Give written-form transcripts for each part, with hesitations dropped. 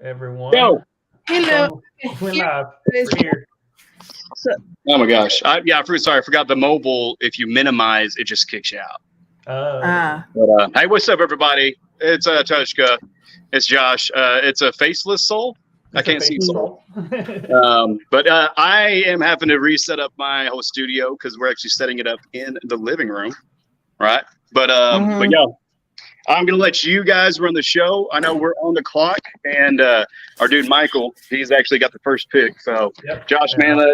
everyone. Yo. Hello. We're live. We're here. Oh my gosh. I forgot the mobile. If you minimize, it just kicks you out. But, hey, what's up, everybody? It's Toshka. It's Josh. It's a faceless soul. I can't see soul. But I am having to reset up my whole studio because we're actually setting it up in the living room, right? But yeah, I'm gonna let you guys run the show. I know we're on the clock, and our dude Michael, he's actually got the first pick. So, Josh, man,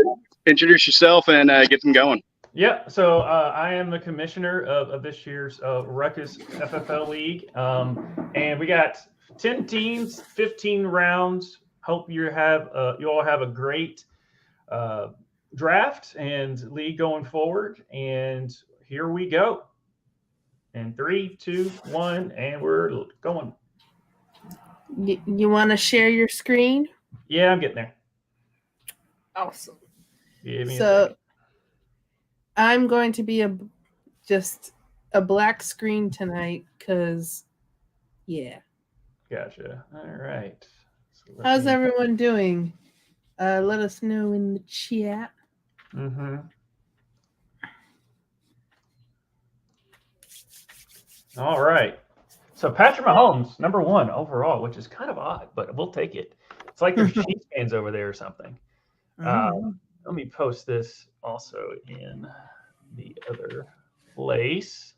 introduce yourself and get them going. Yeah, so I am the commissioner of this year's Ruckus FFL League, and we got 10 teams, 15 rounds. Hope you all have a great draft and league going forward. And here we go. In 3, 2, 1, and we're going. You want to share your screen? Yeah, I'm getting there. Awesome. So I'm going to be just a black screen tonight because, yeah. Gotcha. All right. So how's everyone doing? Let us know in the chat. Mm-hmm. All right. So Patrick Mahomes, #1 overall, which is kind of odd, but we'll take it. It's like there's Chiefs fans over there or something. Let me post this also in the other place.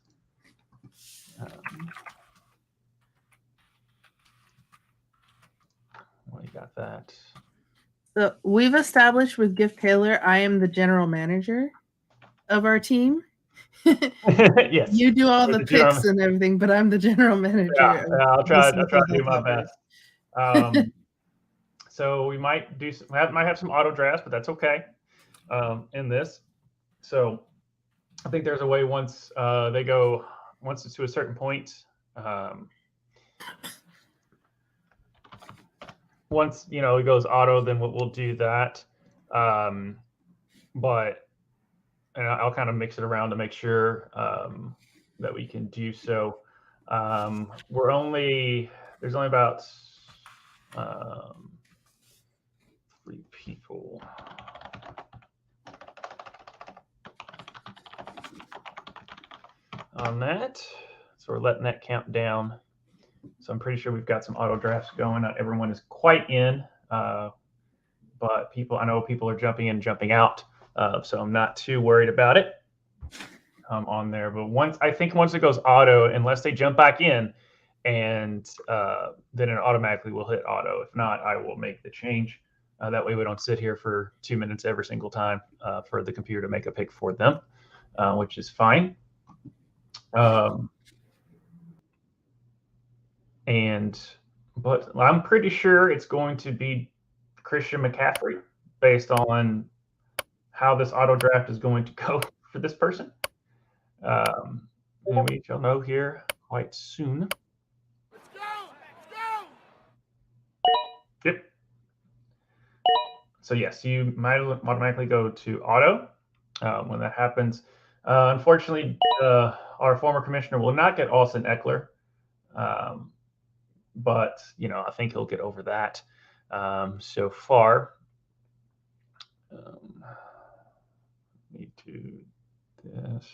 Well, you got that. So we've established with Gift Taylor, I am the general manager of our team. Yes. You do all the picks and everything, but I'm the general manager. Yeah, I'll try to do my best. So we might have some auto drafts, but that's okay in this. So I think there's a way once it's to a certain point. Once it goes auto, then we'll do that. And I'll kind of mix it around to make sure that we can do so. There's only about 3 people. On that. So we're letting that count down. So I'm pretty sure we've got some auto drafts going. Not everyone is quite in, but I know people are jumping in, jumping out. So I'm not too worried about it on there. But once it goes auto, unless they jump back in, and then it automatically will hit auto. If not, I will make the change. That way we don't sit here for 2 minutes every single time for the computer to make a pick for them, which is fine. But I'm pretty sure it's going to be Christian McCaffrey based on how this auto draft is going to go for this person. And we shall know here quite soon. Let's go! Yep. So yes, you might automatically go to auto when that happens. Unfortunately, our former commissioner will not get Austin Eckler. But I think he'll get over that so far. Need to do this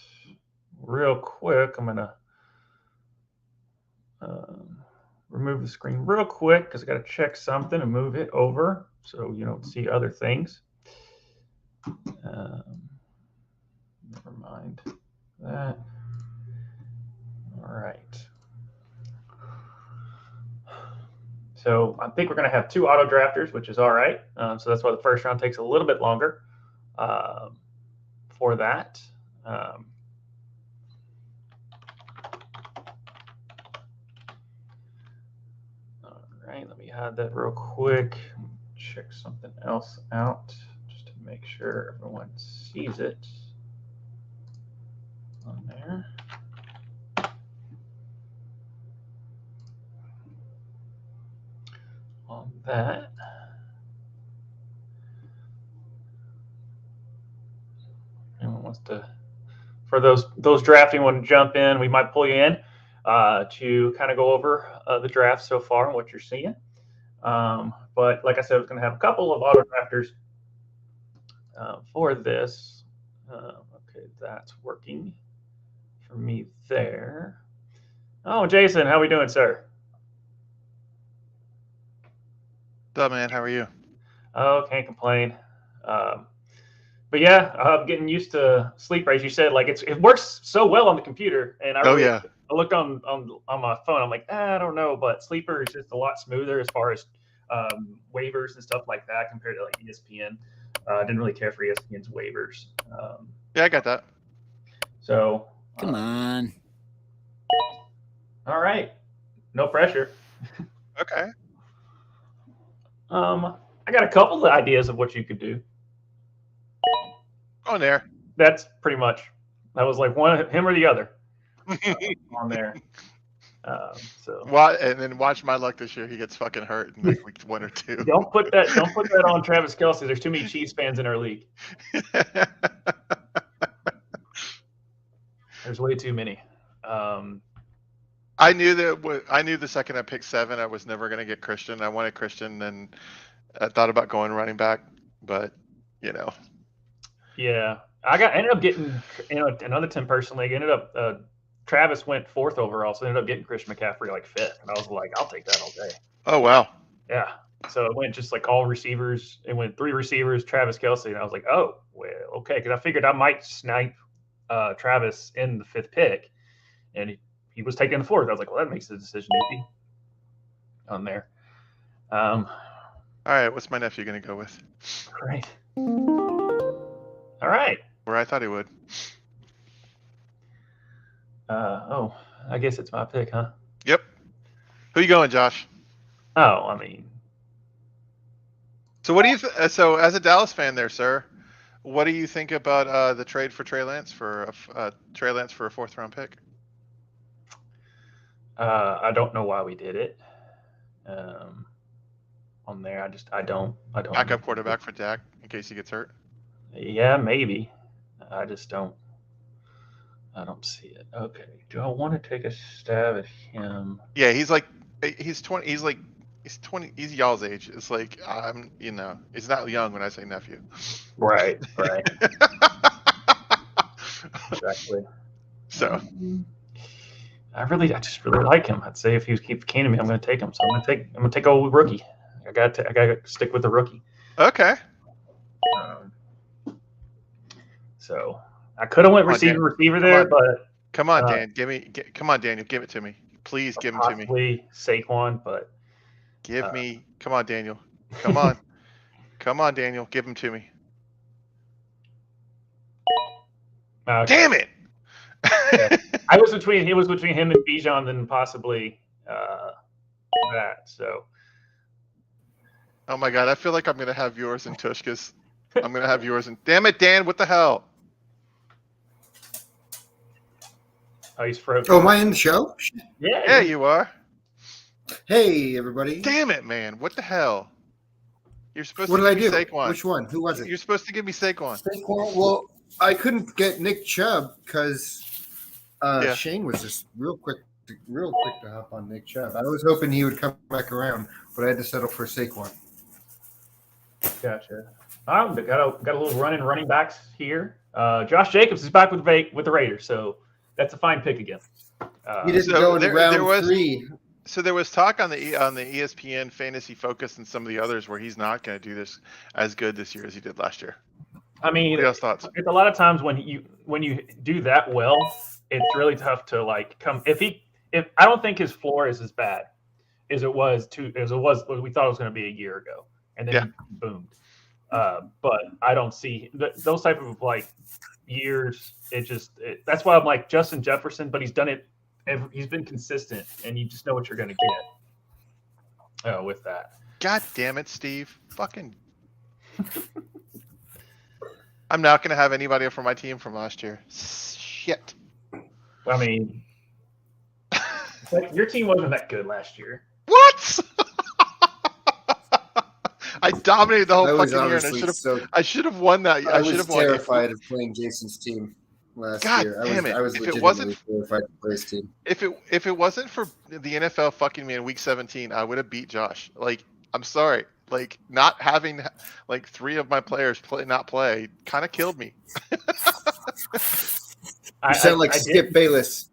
real quick. I'm gonna remove the screen real quick because I got to check something and move it over so you don't see other things. Never mind that. All right. So I think we're going to have 2 auto drafters, which is all right. So that's why the first round takes a little bit longer for that. All right, let me hide that real quick. Check something else out just to make sure everyone sees it on there. On that. Anyone wants to, for those drafting want to jump in, we might pull you in to kind of go over the draft so far and what you're seeing. But like I said, I was going to have a couple of auto drafters for this. Okay, that's working for me there. Oh, Jason, how we doing, sir? What's up, man? How are you? Oh, can't complain. But yeah, I'm getting used to sleep rates. You said like it works so well on the computer, and I looked on my phone. I'm like, I don't know, but Sleeper is just a lot smoother as far as waivers and stuff like that compared to like ESPN. I didn't really care for ESPN's waivers. Yeah, I got that. So come on. All right, no pressure. Okay. I got a couple of ideas of what you could do. On there. That's pretty much. That was like one him or the other on there. So. And then watch my luck this year. He gets fucking hurt in like week 1 or 2. Don't put that on Travis Kelce. There's too many Chiefs fans in our league. There's way too many. I knew the second I picked 7, I was never going to get Christian. I wanted Christian, and I thought about going running back, but Yeah, I ended up getting another 10-person league. Ended up Travis went 4th overall, so ended up getting Christian McCaffrey like 5th, and I was like, I'll take that all day. Oh wow. Yeah. So it went just like all receivers. It went 3 receivers, Travis Kelce, and I was like, oh well, okay, because I figured I might snipe Travis in the 5th pick, and he was taking the 4th. I was like, well, that makes the decision easy on there. All right, what's my nephew going to go with? Great. All right. Where I thought he would. I guess it's my pick, huh? Yep. Who you going, Josh? Oh, I mean. So what do you? So as a Dallas fan, there, sir, what do you think about the trade for Trey Lance for a 4th round pick? I don't know why we did it. On there, I don't. Backup quarterback for Dak in case he gets hurt. Yeah, maybe. I just don't. I don't see it. Okay. Do I want to take a stab at him? Yeah, he's 20. He's 20. He's y'all's age. It's like he's not young when I say nephew. Right. Exactly. So. I just really like him. I'd say if he keeps canning me, I'm going to take him. So I'm going to take a rookie. I got to stick with the rookie. Okay. So I could have went receiver there, but come on, Dan, come on, Daniel, give it to me. Please give him to me. Possibly Saquon, but come on, Daniel. Come on. Come on, Daniel, give him to me. Okay. Damn it. Yeah. He was between him and Bijan and possibly that. So. Oh my God, I feel like I'm gonna have yours and Tushka's. I'm gonna have yours and damn it, Dan, what the hell? Oh, he's frozen. Oh, am I in the show? Yeah, you are. Hey, everybody. Damn it, man. What the hell? You're supposed What to did give I me do? Saquon. Which one? Who was it? You're supposed to give me Saquon. Saquon. Well, I couldn't get Nick Chubb because Shane was just real quick to hop on Nick Chubb. I was hoping he would come back around, but I had to settle for Saquon. Gotcha. Got a little running backs here. Josh Jacobs is back with the Raiders, so that's a fine pick again. He didn't go in round 3. So there was talk on the ESPN Fantasy Focus and some of the others where he's not going to do this as good this year as he did last year. I mean, what are y'all's thoughts? It's a lot of times when you do that well, it's really tough to like come. If I don't think his floor is as bad as it was what we thought it was going to be a year ago, and then he boomed. But I don't see those type of like years. That's why I'm like Justin Jefferson, but he's done it. He's been consistent, and you just know what you're going to get with that. God damn it, Steve! Fucking. I'm not going to have anybody from my team from last year. Shit. I mean, your team wasn't that good last year. What? I dominated the whole fucking year, and I should have won that. I was terrified of playing Jason's team last year. Damn it! I was if legitimately it wasn't terrified to play his team. If it wasn't for the NFL fucking me in week 17, I would have beat Josh. Like I'm sorry. Like not having like 3 of my players not play kind of killed me. You sound like Skip Bayless.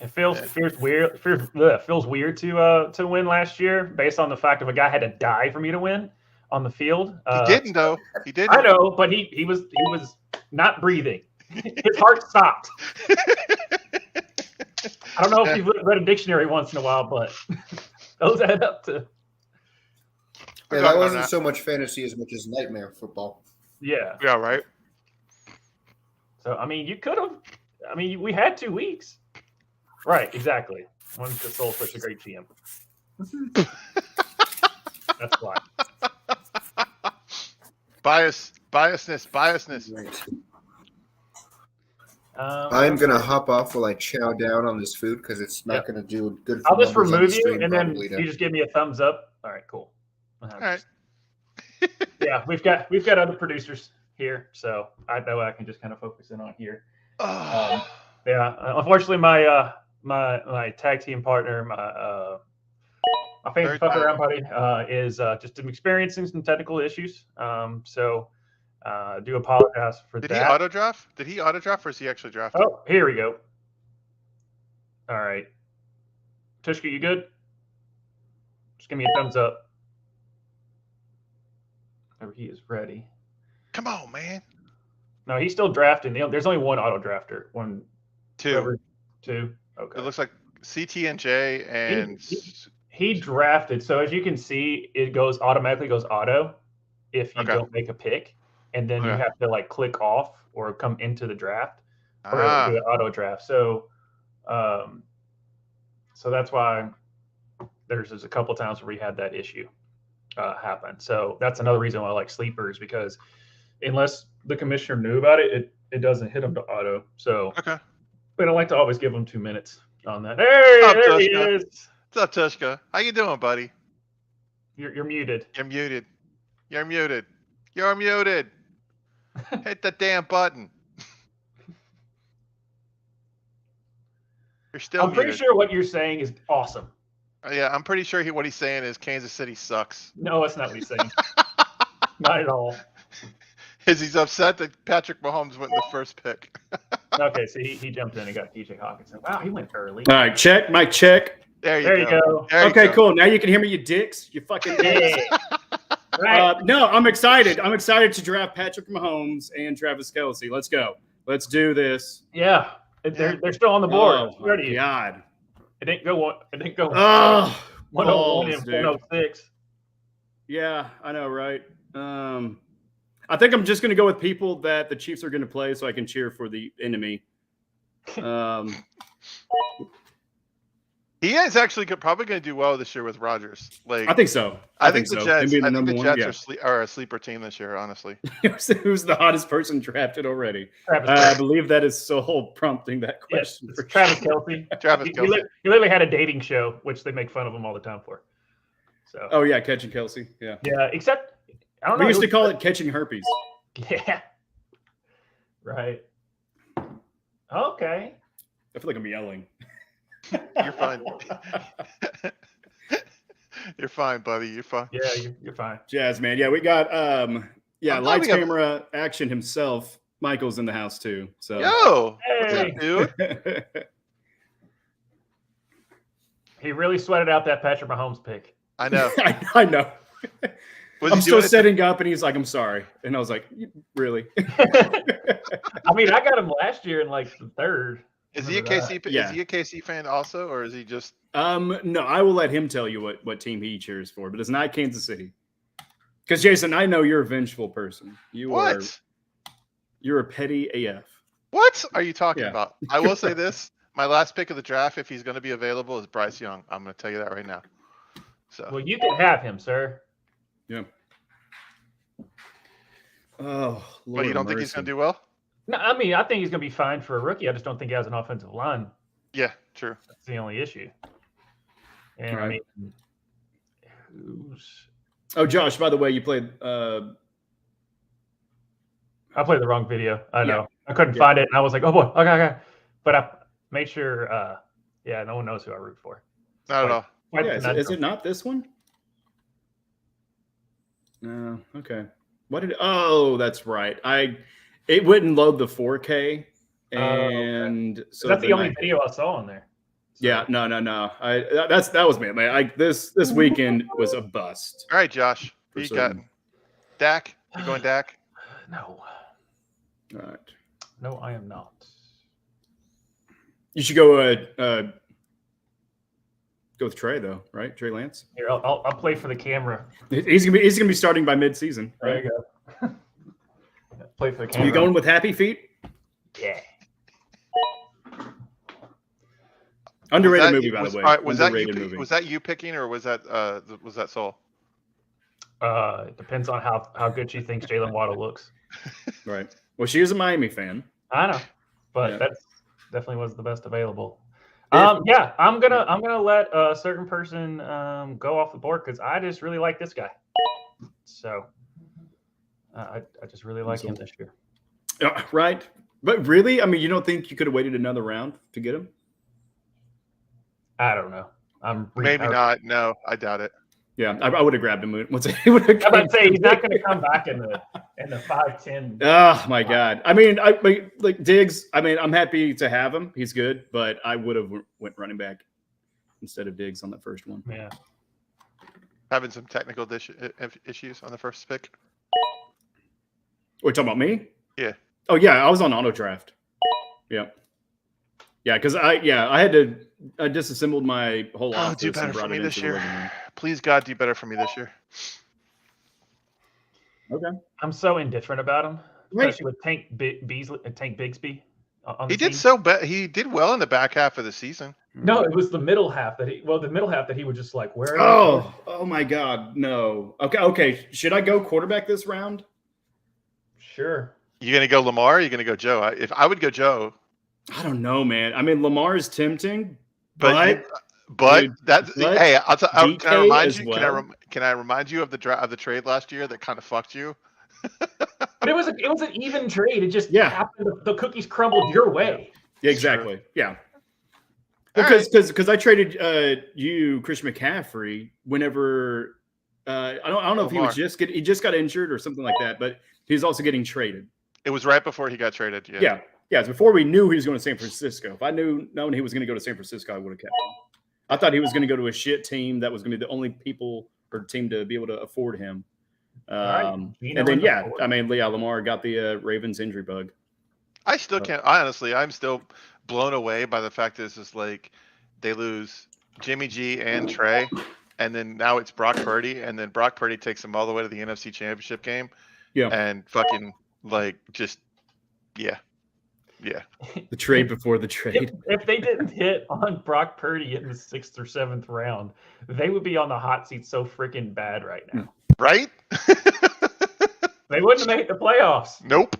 It feels weird. Feels weird to win last year based on the fact of a guy had to die for me to win on the field. He didn't though. He didn't. I know, but he was not breathing. His heart stopped. I don't know if you've read a dictionary once in a while, but those add up to. Yeah, that wasn't so much fantasy as much as nightmare football. Yeah. Yeah, right. So, I mean, you could have. I mean, we had 2 weeks. Right, exactly. One's the soul such a great GM. That's why. Biasness. Right. I'm going to hop off while I chow down on this food because it's not going to do good for I'll just remove you, stream, and then you just give me a thumbs up. All right, cool. All right. Yeah, we've got other producers here, so that way I can just kind of focus in on here. Yeah, unfortunately, my tag team partner, my fantasy fuck around buddy, is just experiencing some technical issues. So do apologize for that. Did he auto draft? Or is he actually drafted? Oh, here we go. All right, Tushka, you good? Just give me a thumbs up. Whenever he is ready. Come on, man. No, he's still drafting. There's only one auto drafter. 2. 2. Okay. It looks like CT and J and he drafted. So as you can see, it automatically goes auto if you don't make a pick, and then you have to like click off or come into the draft or do an auto draft. So, so that's why there's a couple times where we had that issue happen. So that's another reason why I like sleepers, because unless the commissioner knew about it, it doesn't hit them to auto. So but I like to always give them 2 minutes on that. Hey, there he is. What's up, Tushka? How you doing, buddy? You're muted. You're muted. You're muted. You're muted. Hit the damn button. You're still I'm pretty sure what you're saying is awesome. Yeah, I'm pretty sure what he's saying is Kansas City sucks. No, that's not what he's saying. Not at all. He's upset that Patrick Mahomes went in the first pick. Okay, so he jumped in and got TJ Hawkinson. Wow, he went early. All right, check. Mic check. There you go. Okay, cool. Now you can hear me, you dicks. You fucking dicks. Right. No, I'm excited. I'm excited to draft Patrick Mahomes and Travis Kelce. Let's go. Let's do this. Yeah, they're still on the board. Oh, my God. It didn't go. 101 and 106. Yeah, I know, right? I think I'm just going to go with people that the Chiefs are going to play so I can cheer for the enemy. He is actually probably going to do well this year with Rodgers. Like, I think so. I think the Jets are a sleeper team this year, honestly. Who's the hottest person drafted already? I believe that is so prompting that question. Yes, Travis Kelce. He literally had a dating show, which they make fun of him all the time for. So. Oh yeah, catching Kelce. Yeah. Yeah, except I don't know. We used to call it catching herpes. Yeah. Right. Okay. I feel like I'm yelling. You're fine. You're fine, buddy. You're fine. Yeah, you're fine. Jazz, man. Yeah, we got lights, camera, action himself. Michael's in the house too. So yo, hey, dude. He really sweated out that Patrick Mahomes pick. I know. I know. I'm still setting up, and he's like, "I'm sorry," and I was like, "Really?" I mean, I got him last year in like the third. Is he a KC? Yeah. Is he a KC fan also, or is he just? No, I will let him tell you what team he cheers for, but it's not Kansas City. Because Jason, I know you're a vengeful person. You're a petty AF. What are you talking about? I will say this: my last pick of the draft, if he's going to be available, is Bryce Young. I'm going to tell you that right now. So. Well, you can have him, sir. Yeah. Oh, Lord, but you don't think he's going to do well? No, I mean, I think he's going to be fine for a rookie. I just don't think he has an offensive line. Yeah, true. That's the only issue. And right. I mean, Oh, Josh, by the way, you played. I played the wrong video. I know. I couldn't find it, and I was like, "Oh boy, okay." But I made sure. No one knows who I root for. Not at all. Is it not this one? Okay. What did? Oh, that's right. It wouldn't load the 4K, and okay. so that's the only video I saw on there. So. Yeah, no. That was me, man. This weekend was a bust. All right, Josh, who you got? Dak? You going Dak? No. All right. No, I am not. You should go. Go with Trey though, right? Trey Lance. Here, I'll play for the camera. He's gonna be starting by mid-season. Right? There you go. Play for the camera. You going with Happy Feet? Yeah. Underrated movie, by the way. Was that you picking, or was that Soul? It depends on how good she thinks Jalen Waddle looks. Right. Well, she is a Miami fan. I know, but that's definitely was the best available. I'm gonna let a certain person go off the board because I just really like this guy. So I just really like him this year. Right. But really, I mean, you don't think you could have waited another round to get him? I don't know. Maybe not. No, I doubt it. Yeah, I would have grabbed him once he would have. I'm about to say he's not going to come back in the 5-10. Oh my God! I mean, like Diggs. I mean, I'm happy to have him. He's good, but I would have went running back instead of Diggs on that first one. Yeah, having some technical issues on the first pick. We're talking about me? Yeah. Oh yeah, I was on auto draft. Yeah. Yeah, because I disassembled my whole office. Do better for me this year. Please, God, do better for me this year. Okay. I'm so indifferent about him, especially with Tank Bigsby. He did so bad. He did well in the back half of the season. No, it was the middle half that he would just like, where? Oh my God, no. Okay. Should I go quarterback this round? Sure. You gonna go Lamar? Or are you gonna go Joe? If I would go Joe. I don't know, man. I mean, Lamar is tempting, but hey, can I remind you? Well. Can I remind you of the trade last year that kind of fucked you? But it was an even trade. It just happened. The cookies crumbled your way. Yeah, exactly. Sure. Yeah. Because I traded you Christian McCaffrey whenever I don't know if he just got injured or something like that, but he's also getting traded. It was right before he got traded. Yeah. Yeah, it's before we knew he was going to San Francisco. If I known he was going to go to San Francisco, I would have kept him. I thought he was going to go to a shit team that was going to be the only team to be able to afford him. And then, Lamar got the Ravens injury bug. I still can't. Honestly, I'm still blown away by the fact that it's just like they lose Jimmy G and Trey, and then now it's Brock Purdy, and then Brock Purdy takes them all the way to the NFC Championship game. Yeah. And fucking Yeah. The trade before the trade. If they didn't hit on Brock Purdy in the 6th or 7th round, they would be on the hot seat so freaking bad right now. Right? They wouldn't have made the playoffs. Nope.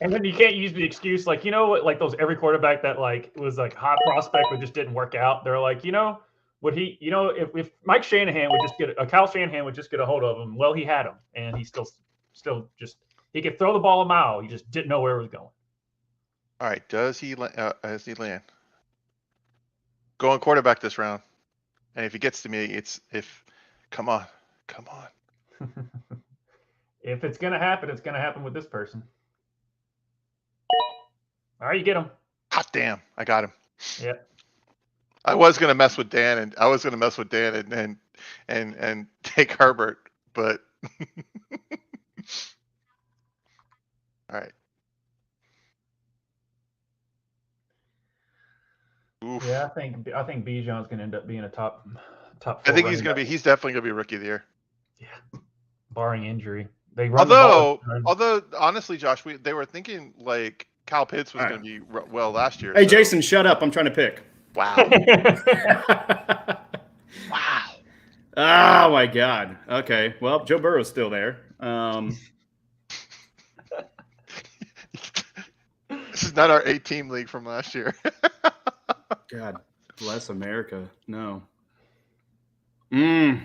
And then you can't use the excuse like those every quarterback that was hot prospect but just didn't work out. They're like, if Mike Shanahan would just Kyle Shanahan would just get a hold of him, well, he had him, and he still just. He could throw the ball a mile. You just didn't know where it was going. All right. Does he land? Going quarterback this round. And if he gets to me, come on. If it's going to happen, it's going to happen with this person. All right, you get him. Hot damn. I got him. Yeah. I was going to mess with Dan and take Herbert, but all right. Oof. Yeah, I think Bijan's going to end up being a top. I think he's definitely going to be rookie of the year. Yeah, barring injury. Although honestly, Josh, they were thinking like Kyle Pitts was going to be well last year. Hey, so. Jason, shut up! I'm trying to pick. Wow. Wow. Oh my God. Okay. Well, Joe Burrow's still there. This is not our 8-team league from last year. God bless America. No. His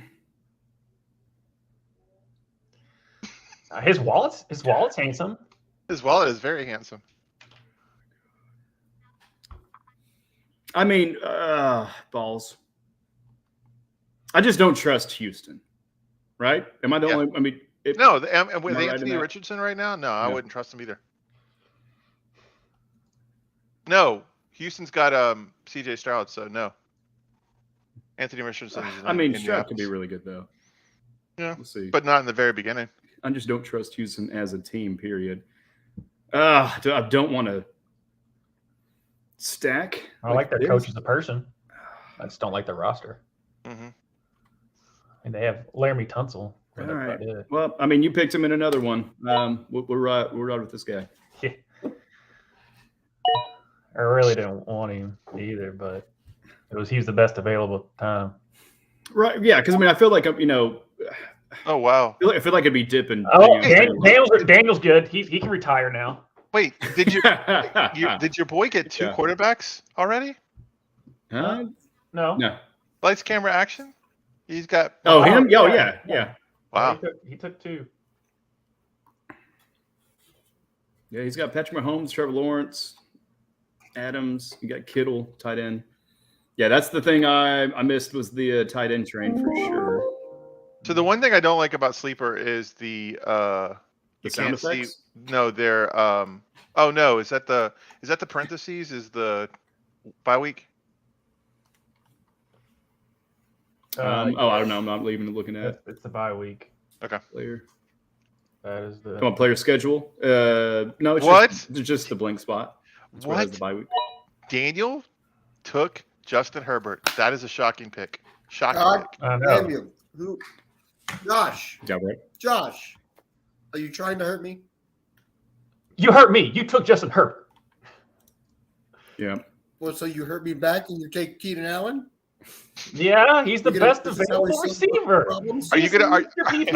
wallet's handsome. His wallet is very handsome. I mean, balls. I just don't trust Houston. Right? Am I the only? I mean, no. And with Anthony Richardson right now, no, I wouldn't trust him either. No, Houston's got C.J. Stroud, so no. Anthony Richardson. Stroud could be really good though. Yeah, we'll see. But not in the very beginning. I just don't trust Houston as a team. Period. I don't want to stack. I like their coach as a person. I just don't like their roster. Mm-hmm. And they have Laramie Tunsil. All right. Well, I mean, you picked him in another one. We're right with this guy. Yeah. I really didn't want him either, but he was the best available at the time. Right? Yeah, because I feel like Oh wow! I feel like it'd be dipping. Oh, Daniel's good. He can retire now. Wait, did did your boy get 2 quarterbacks already? Huh? No. Lights, camera, action. He's got. Oh, him? Oh, yeah. Wow. He took 2. Yeah, he's got Patrick Mahomes, Trevor Lawrence, Adams. You got Kittle, tight end. Yeah, that's the thing I missed was the tight end train for sure. So the one thing I don't like about Sleeper is the sound effects? No, they're oh no, is that the parentheses? Is the bye week? I don't know. I'm not even looking at. It's the bye week. Okay. Player. That is the. Come on, player schedule. No, it's just the blank spot. That's what has the bye week. Daniel took Justin Herbert. That is a shocking pick. Shocking pick. Daniel, Josh. Is that right? Josh, are you trying to hurt me? You hurt me. You took Justin Herbert. Yeah. Well, so you hurt me back and you take Keenan Allen? Yeah, he's the best available receiver. Are you gonna? Are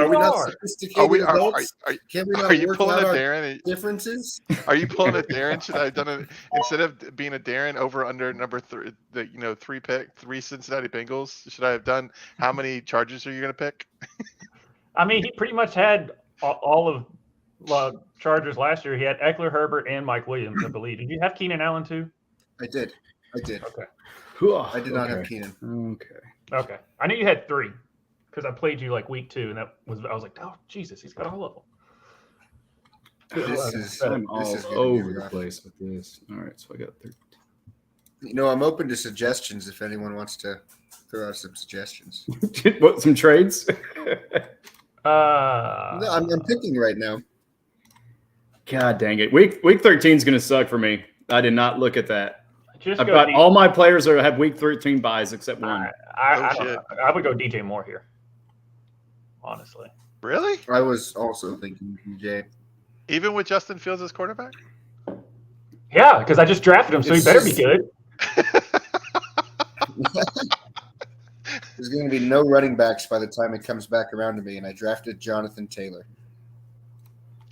we not sophisticated adults? Can we not work out our differences? Are you pulling a Darren? Should I have done it instead of being a Darren over under number 3? The 3 Cincinnati Bengals. Should I have done? How many Chargers are you gonna pick? I mean, he pretty much had all of Chargers last year. He had Eckler, Herbert, and Mike Williams, I believe. Did you have Keenan Allen too? I did. Okay. I did not have Keenan. Okay. I knew you had 3 because I played you like week 2, and I was like, oh Jesus, he's got all of them. I'm all over the place with this. All right, so I got 13. I'm open to suggestions if anyone wants to throw out some suggestions. What, some trades? No, I'm picking right now. God dang it. Week 13 is going to suck for me. I did not look at that. I've got all my players have week 13 buys except one. I would go DJ Moore here. Honestly. Really? I was also thinking DJ. Even with Justin Fields as quarterback? Yeah, because I just drafted him, so he better be good. There's going to be no running backs by the time it comes back around to me, and I drafted Jonathan Taylor.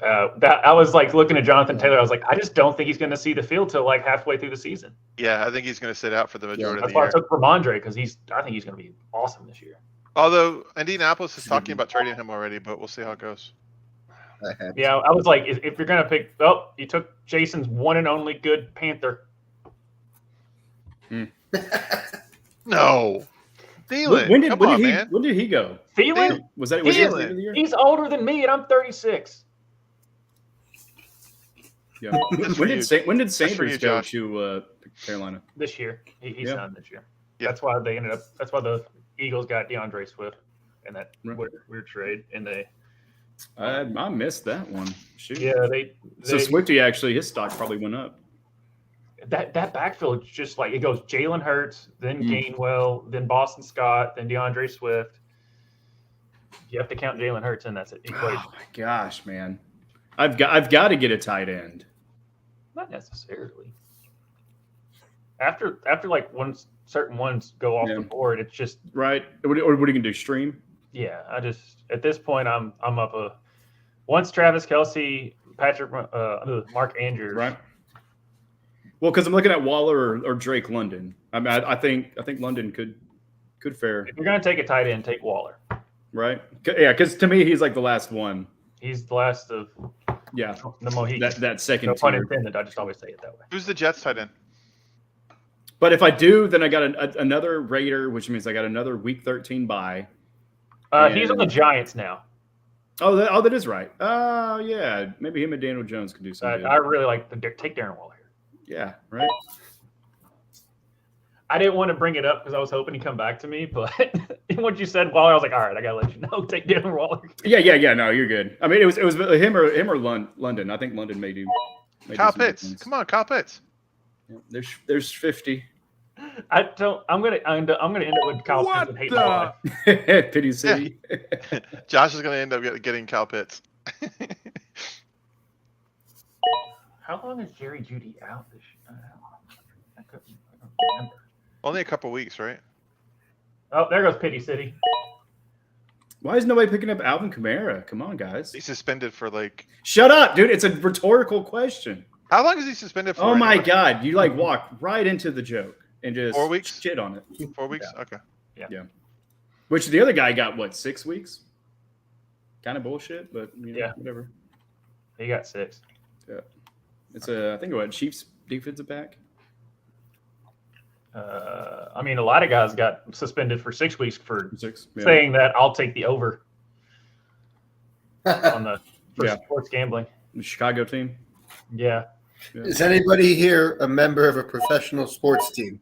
I was like looking at Jonathan Taylor. I was like, I just don't think he's going to see the field till like halfway through the season. Yeah, I think he's going to sit out for the majority of the year. That's why I took Ramondre because I think he's going to be awesome this year. Although Indianapolis is talking about trading him already, but we'll see how it goes. Yeah, I was like, if you're going to pick, you took Jason's one and only good Panther. No. Thielen. When did he go? Thielen? Was he at the end of the year? He's older than me, and I'm 36. Yeah. When did Sanders go to Carolina? This year. He signed this year. Yeah. That's why the Eagles got DeAndre Swift in that weird trade. And I missed that one. Shoot. Yeah, so Swifty actually his stock probably went up. That backfield just like it goes Jalen Hurts, then Gainwell, then Boston Scott, then DeAndre Swift. You have to count Jalen Hurts in that equation. Oh my gosh, man. I've got to get a tight end. Not necessarily. After like certain ones go off the board, it's just right. What are you gonna do? Stream? Yeah, I just at this point I'm up once Travis Kelce, Patrick, Mark Andrews. Right. Well, because I'm looking at Waller or Drake London. I mean, I think London could fare. If you're gonna take a tight end, take Waller. Right. Yeah, because to me he's like the last one. He's the last of the Mohicans. That second. No pun intended. I just always say it that way. Who's the Jets tight end? But if I do, then I got another Raider, which means I got another Week 13 bye. He's on the Giants now. Oh, that is right. Oh, yeah. Maybe him and Daniel Jones could do something. I really like take Darren Waller here. Yeah, right. I didn't want to bring it up because I was hoping he'd come back to me, but what you said, Waller, I was like, all right, I gotta let you know. Take Darren Waller. Yeah. No, you're good. I mean, it was him or London. I think London may do. Kyle Pitts. Come on, Kyle Pitts. Yeah, there's 50. I'm gonna end up with Kyle Pitts and hate my life. Pity City. Yeah. Josh is gonna end up getting Kyle Pitts. How long is Jerry Jeudy out this year? I don't remember. Only a couple weeks, right? Oh, there goes Pity City. Why is nobody picking up Alvin Kamara? Come on, guys. He's suspended for like. Shut up, dude. It's a rhetorical question. How long is he suspended for? Oh my God! You like walk right into the joke and just 4 weeks? shit on it. 4 weeks? Yeah. Okay. Yeah. Which the other guy got what, 6 weeks? Kind of bullshit, but whatever. He got 6. Yeah. It's I think Chiefs defensive back. I mean, a lot of guys got suspended for 6 weeks for 6, saying that I'll take the over on the sports gambling. The Chicago team. Yeah. Is anybody here a member of a professional sports team?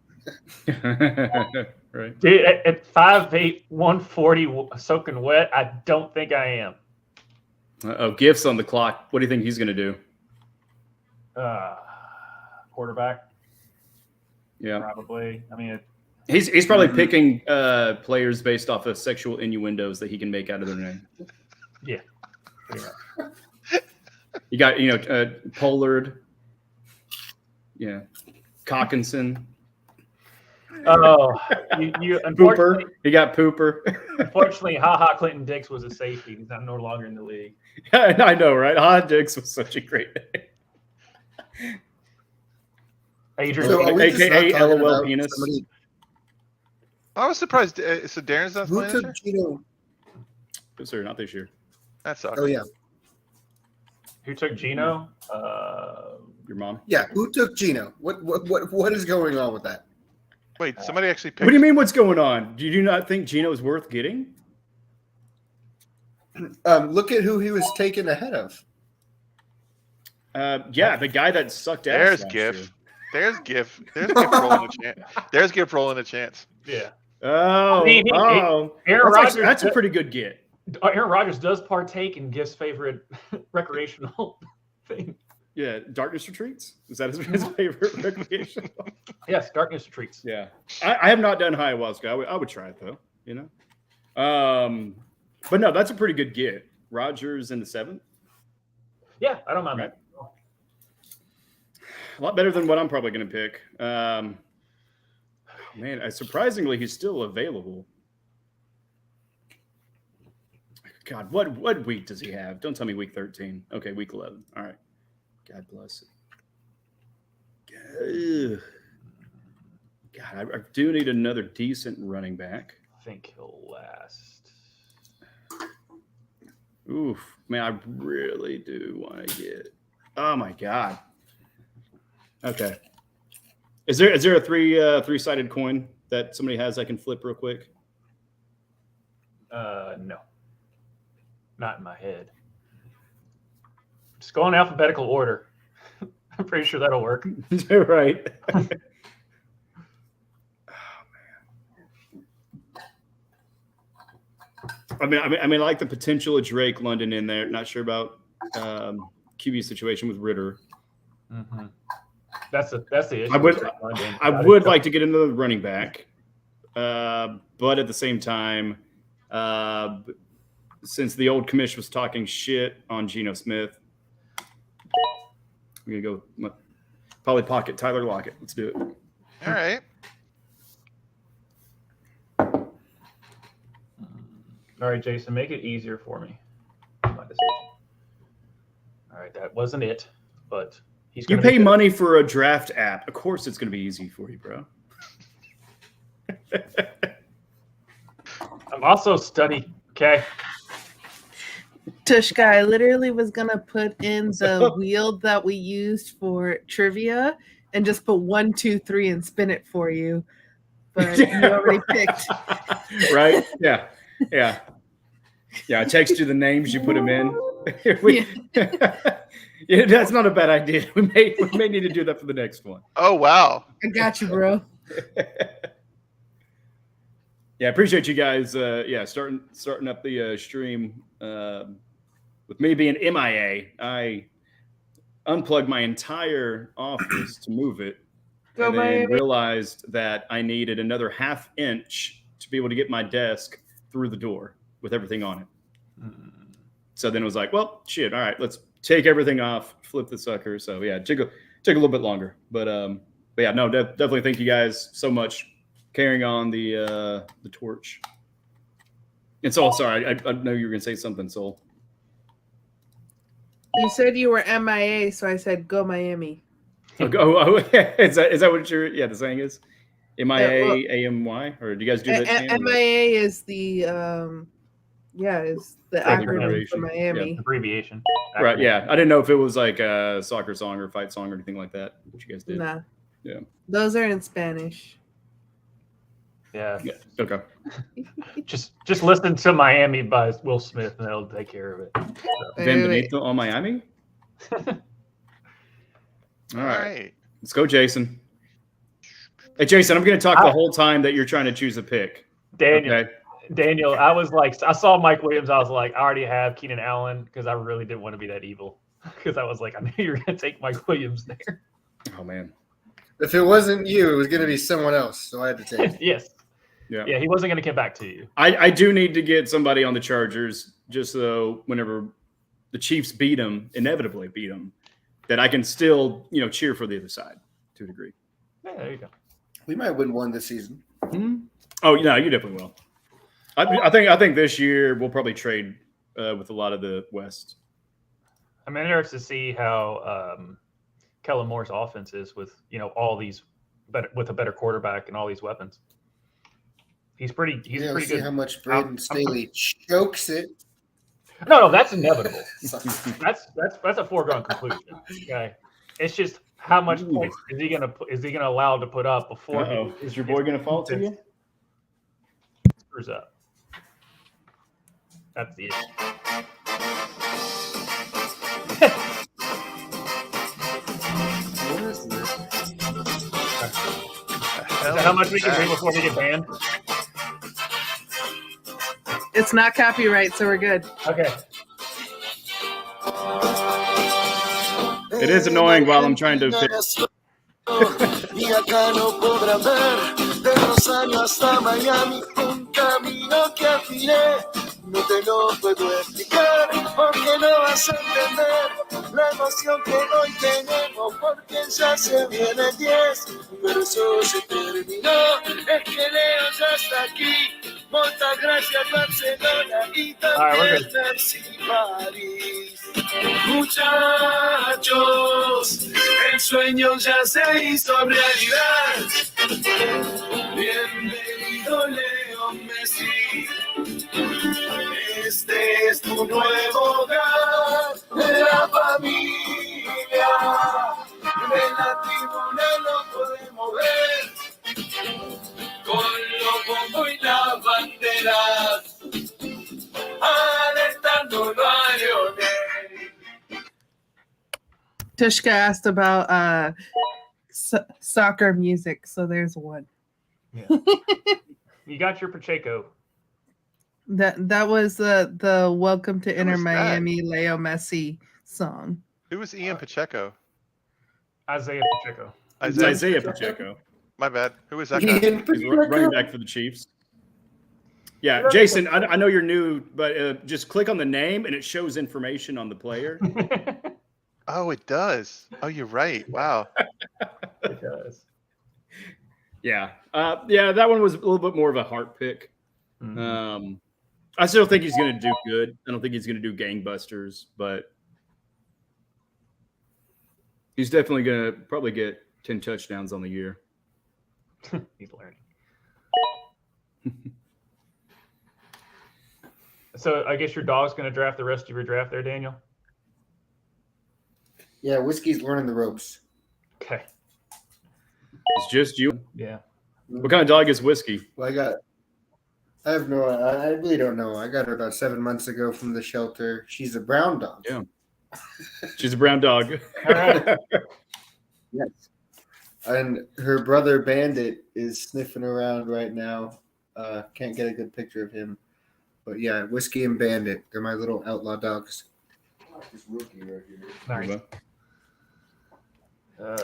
Right. Dude, at 5'8", 140, soaking wet, I don't think I am. Gift's on the clock. What do you think he's going to do? Quarterback. Yeah, probably. I mean, he's probably picking players based off of sexual innuendos that he can make out of their name. Yeah. You got Pollard. Yeah, Cockinson. Oh, you unfortunately, Pooper. You got Pooper. Unfortunately, Ha Clinton Dix was a safety. He's no longer in the league. I know, right? Dix was such a great name. Adrian, aka LOL penis. I was surprised. So Darren's not playing this year? Sorry, not this year. That sucks. Oh yeah. Who took Gino? Your mom. Yeah, who took Gino? What is going on with that? Wait, somebody actually picked. What do you mean? What's going on? Do you not think Gino's worth getting? Look at who he was taken ahead of. The guy that sucked ass. There's last GIF. year. There's GIF. There's GIF rolling a chance. There's GIF rolling a chance. Yeah. Oh, Aaron Rodgers. That's a pretty good get. Aaron Rodgers does partake in GIF's favorite recreational thing. Yeah, darkness retreats. Is that his favorite recreation? Yes, darkness retreats. Yeah, I have not done ayahuasca. I would try it though. But no, that's a pretty good get. Rodgers in the 7th. Yeah, I don't mind Right. that. A lot better than what I'm probably going to pick. Man, surprisingly, he's still available. God, what week does he have? Don't tell me week 13. Okay, week 11. All right. God bless it. God, I do need another decent running back. I think he'll last. Oof, man, I really do want to get. Oh my God. Okay. Is there a three-sided coin that somebody has I can flip real quick? No. Not in my head. Just go in alphabetical order. I'm pretty sure that'll work. Right. I mean, I like the potential of Drake London in there. Not sure about QB situation with Ritter. Mm-hmm. That's the issue. I would like to get another running back, but at the same time, since the old commish was talking shit on Geno Smith, I'm gonna go with Polly Pocket, Tyler Lockett. Let's do it. All right. All right, Jason, make it easier for me. My decision. All right, that wasn't it, but he's. You pay money for a draft app. Of course, it's gonna be easy for you, bro. I'm also studying. Okay. Tushka, I literally was gonna put in the wheel that we used for trivia, and just put 1, 2, 3 and spin it for you. But you already picked. Right? Yeah. I text you the names, you put them in. Yeah, that's not a bad idea. We may need to do that for the next one. Oh wow! I got you, bro. Yeah, appreciate you guys. Starting up the stream. With me being MIA, I unplugged my entire office to move it, and then realized that I needed another ½ inch to be able to get my desk through the door with everything on it. So then it was like, well, shit. All right, let's take everything off, flip the sucker. So yeah, took a little bit longer, but yeah, no, definitely thank you guys so much carrying on the torch. And Soul, sorry, I know you were gonna say something, Soul. You said you were MIA, so I said go Miami. Is that what the saying is? MIA AMY, or do you guys do that? MIA is the is the acronym for Miami. Yeah, abbreviation. Right, yeah. I didn't know if it was like a soccer song or fight song or anything like that. What you guys did? Nah. Yeah. Those are in Spanish. Yeah. Okay. Just listen to Miami by Will Smith, and they'll take care of it. So. Bienvenido a Miami. All right. Let's go, Jason. Hey, Jason, I'm going to talk the whole time that you're trying to choose a pick. Daniel, I was like, I saw Mike Williams. I was like, I already have Keenan Allen because I really didn't want to be that evil. Because I was like, I knew you were going to take Mike Williams there. Oh, man. If it wasn't you, it was going to be someone else. So I had to take it. Yes. Yeah, he wasn't going to get back to you. I do need to get somebody on the Chargers just so whenever the Chiefs inevitably beat them, that I can still, cheer for the other side to a degree. Yeah, there you go. We might win one this season. Mm-hmm. Oh, no, you definitely will. I think this year we'll probably trade with a lot of the West. I'm interested to see how Kellen Moore's offense is with all these, with a better quarterback and all these weapons. He's pretty good. See how much Braden Staley chokes it. No, that's inevitable. that's a foregone conclusion. Okay, it's just how much points is he gonna allow to put up before? Is your boy gonna fall to you? Screws up. That's the issue. What is this? Is that how much we can do before we get banned? It's not copyright, so we're good. Okay. It is annoying while I'm trying to pick. Y acá no podrán ver de Rosario hasta Miami un camino que afiré. No te lo puedo explicar porque no vas a entender la emoción que hoy tenemos porque ya se viene el 10, pero eso se terminó. Es que Leo ya está aquí. Muchas gracias Barcelona y también Merci París. Muchachos, el sueño ya se hizo realidad. Bienvenido Leo Messi. Este es tu nuevo hogar, de la familia. De la tribuna lo podemos ver. Con los bombos y las banderas. Alentando a Lionel. Tushka asked about soccer music, so there's one. Yeah. You got your Pacheco. That was the Welcome to Inter Miami Leo Messi song. Who was Ian Pacheco? Isaiah Pacheco. Isaiah Pacheco. My bad. Who was that guy? He's running back for the Chiefs. Yeah, Jason, I know you're new, but just click on the name and it shows information on the player. Oh, it does. Oh, you're right. Wow. It does. Yeah. That one was a little bit more of a heart pick. Mm-hmm. I still think he's going to do good. I don't think he's going to do gangbusters, but he's definitely going to probably get 10 touchdowns on the year. He's learning. So I guess your dog's going to draft the rest of your draft there, Daniel? Yeah, Whiskey's learning the ropes. Okay. It's just you. Yeah. What kind of dog is Whiskey? Well, I have no. I really don't know. I got her about 7 months ago from the shelter. She's a brown dog. Yeah. She's a brown dog. All right. Yes. And her brother Bandit is sniffing around right now. Can't get a good picture of him. But yeah, Whiskey and Bandit. They're my little outlaw dogs. This rookie right here. Nice.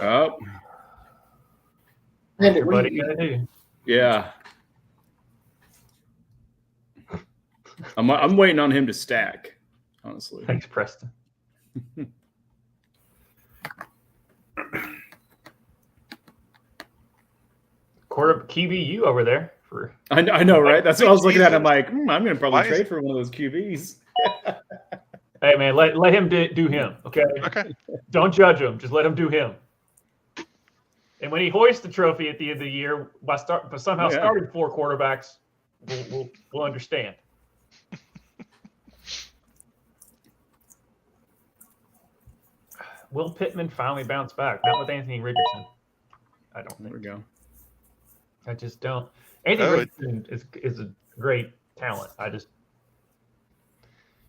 Oh. Bandit, what Everybody do you gonna do? Yeah. I'm waiting on him to stack, honestly. Thanks, Preston. Quarter QBU over there for. I know, right? That's what I was looking at. I'm like, I'm going to probably Why is- trade for one of those QBs. Hey man, let him do him. Okay. Okay. Don't judge him. Just let him do him. And when he hoists the trophy at the end of the year, but somehow started 4 quarterbacks, we'll understand. Will Pittman finally bounce back? Not with Anthony Richardson. I don't There we think. go. I just don't. Anthony Richardson is a great talent.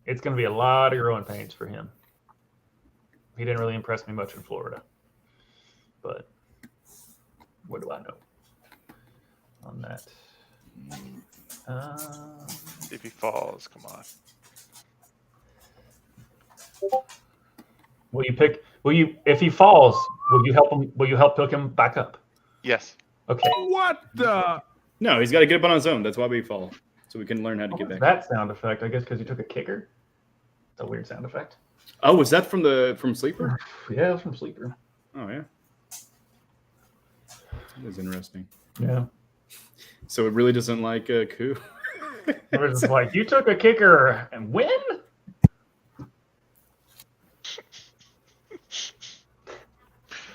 It's going to be a lot of growing pains for him. He didn't really impress me much in Florida. But what do I know on that? If he falls, come on. If he falls, will you help pick him back up? Yes. Okay. What the? No, he's got to get up on his own. That's why we fall. So we can learn how to get back. That sound effect, I guess, because you took a kicker. It's a weird sound effect. Oh, was that from Sleeper? Yeah, it was from Sleeper. Oh, yeah. That is interesting. Yeah. So it really doesn't like Coup? It was like, you took a kicker and win?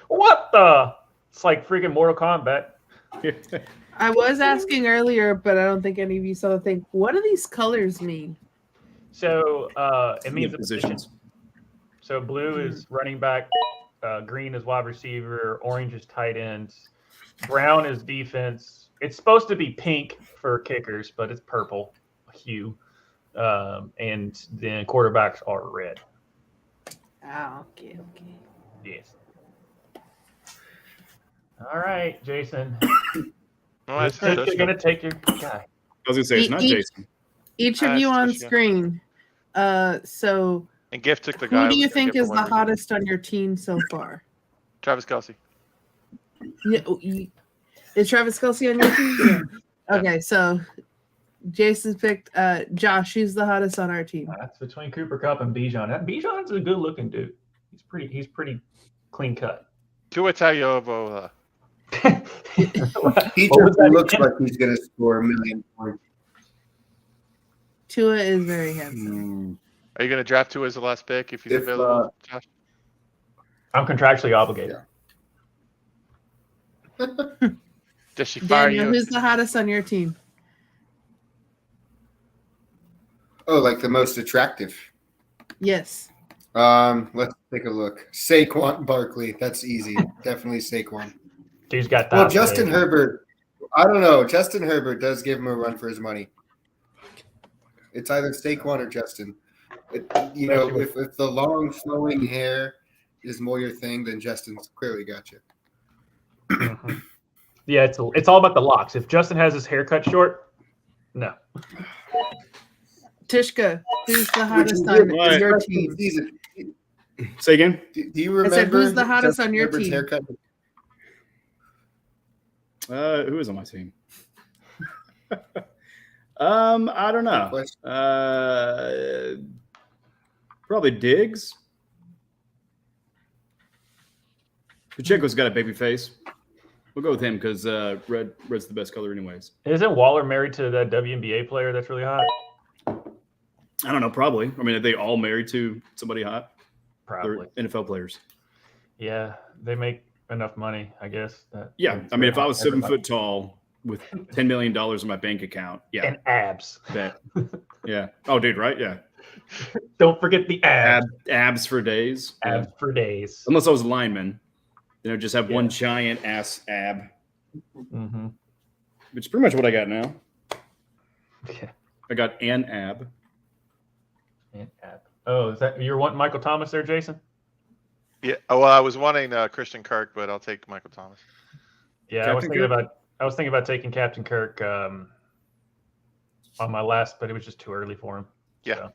What the? It's like freaking Mortal Kombat. I was asking earlier, but I don't think any of you saw the thing. What do these colors mean? So it means the positions. So blue is running back, green is wide receiver, orange is tight ends, brown is defense. It's supposed to be pink for kickers, but it's purple hue. And then quarterbacks are red. Oh, okay. Yes. All right, Jason. Oh, You're going to take your guy. I was going to say, it's not Jason. Each of you on screen. So and Gift took the guy. who do you think is the hottest on your team so far? Travis Kelce. Yeah, is Travis Kelce on your team? Yeah. Okay, so Jason picked Josh. Who's the hottest on our team? That's between Cooper Kupp and Bijan. Bijan's a good looking dude. He's pretty clean cut. Tua Tagovailoa. He just looks like he's going to score 1 million points. Tua is very handsome. Are you going to draft Tua as the last pick if he's available, Josh? I'm contractually obligated. Yeah. Does she fire Daniel, you? who's the hottest on your team? Oh, like the most attractive. Yes. Let's take a look. Saquon Barkley. That's easy. Definitely Saquon. He's got that. Well, Justin Herbert. I don't know. Justin Herbert does give him a run for his money. It's either Saquon or Justin. If the long flowing hair is more your thing, then Justin's clearly got you. Mm-hmm. Yeah, it's all about the locks. If Justin has his hair cut short, no. Tishka, who's the hottest on your team? Say again? Do you remember? I said, who's the hottest Justin on your Herbert's team? haircut? Who is on my team? I don't know. Probably Diggs. Pacheco's got a baby face. We'll go with him because red's the best color anyways. Isn't Waller married to that WNBA player that's really hot? I don't know. Probably. I mean, are they all married to somebody hot? Probably. They're NFL players. Yeah, they make enough money, I guess. Yeah. I mean, if I was 7 foot tall with $10 million in my bank account, yeah. And abs. Bet. Yeah. Oh, dude, right? Yeah. Don't forget the abs. Abs for days. Abs for days. Unless I was a lineman. Just have one giant ass ab. Mm-hmm. Which is pretty much what I got now. Yeah. I got an ab. Oh, is that you're wanting Michael Thomas there, Jason? Yeah. Oh, well, I was wanting Christian Kirk, but I'll take Michael Thomas. Yeah, I was thinking about taking Captain Kirk on my last, but it was just too early for him. Yeah. So.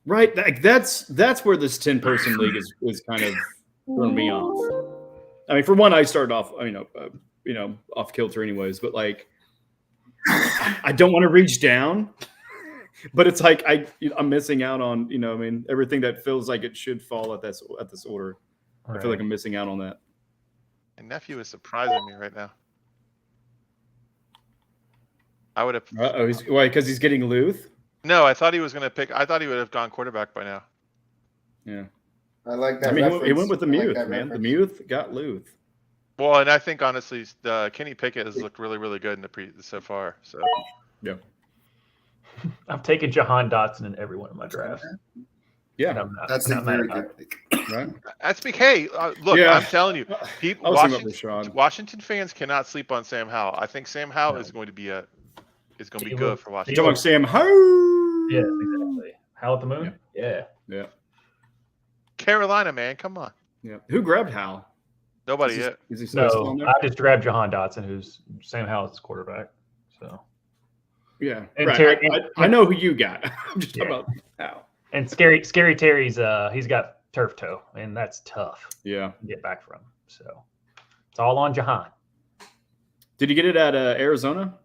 Right. That's where this 10-person league is kind of throwing me off. I mean, for one, I started off, off kilter anyways, but like, I don't want to reach down, but it's like I'm missing out on, everything that feels like it should fall at this order. Right. I feel like I'm missing out on that. My nephew is surprising me right now. I would have. Why? Because he's getting Luth? No, I thought he was going to pick. I thought he would have gone quarterback by now. Yeah. I like that. I mean, he went with the Muth, man. The Muth got Luth. Well, and I think honestly, Kenny Pickett has looked really, really good in so far. So, yeah, I'm taking Jahan Dotson in every one of my drafts. Yeah, that's a very good pick. Right? That's big. Hey, look, I'm telling you, Washington fans cannot sleep on Sam Howell. I think Sam Howell is going to be good for Washington. You're talking Sam Howell? Yeah, exactly. Howell at the moon? Yeah. Carolina, man, come on. Yeah. Who grabbed Howell? Nobody yet. Is he still I just grabbed Jahan Dotson, who's Sam Howell's quarterback. So. Yeah. And right. I know who you got. I'm just talking about Howell. And Scary Terry's he's got turf toe, and that's tough. Yeah. To get back from. So it's all on Jahan. Did you get it at Arizona?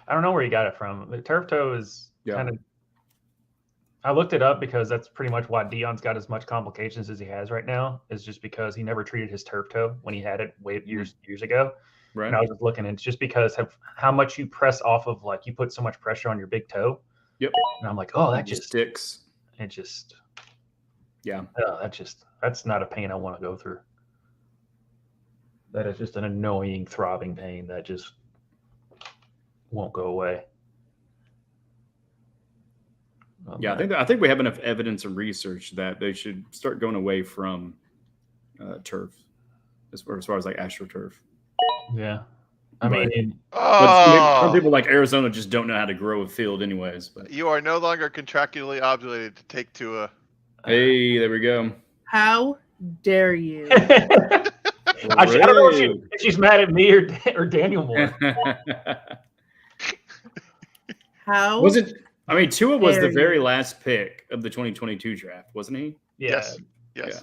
I don't know where he got it from. The turf toe is kind of. I looked it up because that's pretty much why Deion's got as much complications as he has right now. Is just because he never treated his turf toe when he had it years ago. Right. And I was just looking, and it's just because of how much you press off of, like you put so much pressure on your big toe. Yep. And I'm like, oh, that just sticks. It just. Yeah. That's not a pain I want to go through. That is just an annoying throbbing pain that just won't go away. Yeah, I think we have enough evidence and research that they should start going away from turf, as far as like AstroTurf. Yeah, I mean, some people like Arizona just don't know how to grow a field, anyways. But you are no longer contractually obligated to take Tua. Hey, there we go. How dare you? I don't know if she's mad at me or Daniel more. How was it? I mean, Tua was the very last pick of the 2022 draft, wasn't he? Yes. Yeah.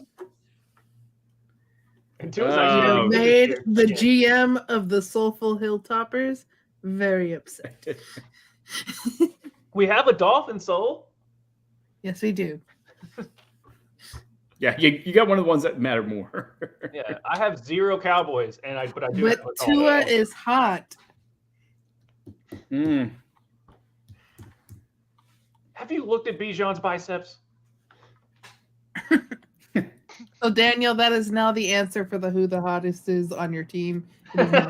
And you made the GM of the Soulful Hilltoppers very upset. We have a dolphin soul. Yes, we do. Yeah, you got one of the ones that matter more. Yeah, I have 0 Cowboys, but I do. But Tua is hot. Have you looked at Bijan's biceps? So Daniel, that is now the answer for who the hottest is on your team. That's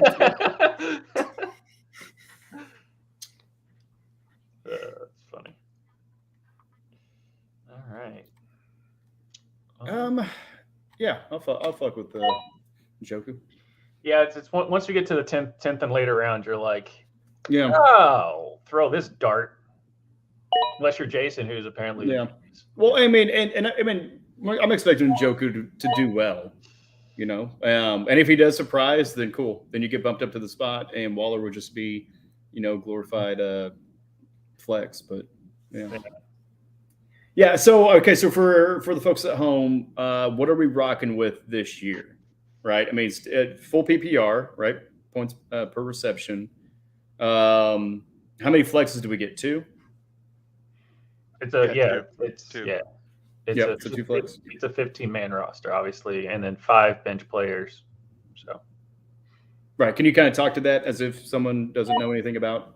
funny. All right. Yeah, I'll fuck with Joku. Yeah, it's once we get to the 10th and later round, you're like, yeah, oh, throw this dart. Unless you're Jason, who's apparently Well, I mean, and I mean, I'm expecting Joku to do well, and if he does surprise, then cool. Then you get bumped up to the spot, and Waller will just be, glorified flex. But yeah. So okay, so for the folks at home, what are we rocking with this year? Right? I mean, it's full PPR, right? Points per reception. How many flexes do we get? 2? It's two. Yeah. It's a 2 flex. It's a 15-man roster, obviously, and then 5 bench players. So, right. Can you kind of talk to that as if someone doesn't know anything about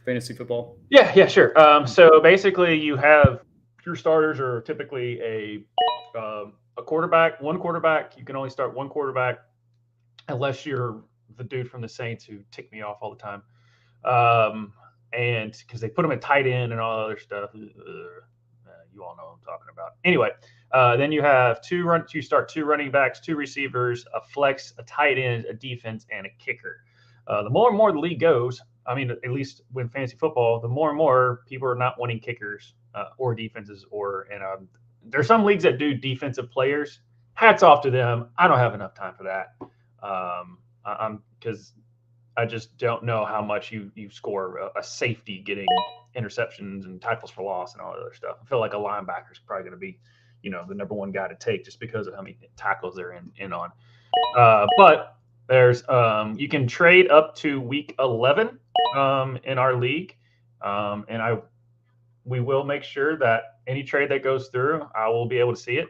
fantasy football? Yeah, sure. So basically, you have your starters are typically a quarterback, one quarterback. You can only start one quarterback unless you're the dude from the Saints who tick me off all the time. And because they put them at tight end and all other stuff. You all know what I'm talking about. Anyway, Then you have two running backs, 2 receivers, a flex, a tight end, a defense, and a kicker. The more and more the league goes, I mean, at least with fantasy football, the more and more people are not wanting kickers or defenses. There's some leagues that do defensive players. Hats off to them. I don't have enough time for that because I just don't know how much you score a safety getting interceptions and tackles for loss and all that other stuff. I feel like a linebacker is probably going to be, the number one guy to take just because of how many tackles they're in on. But there's you can trade up to week 11 in our league, and we will make sure that any trade that goes through, I will be able to see it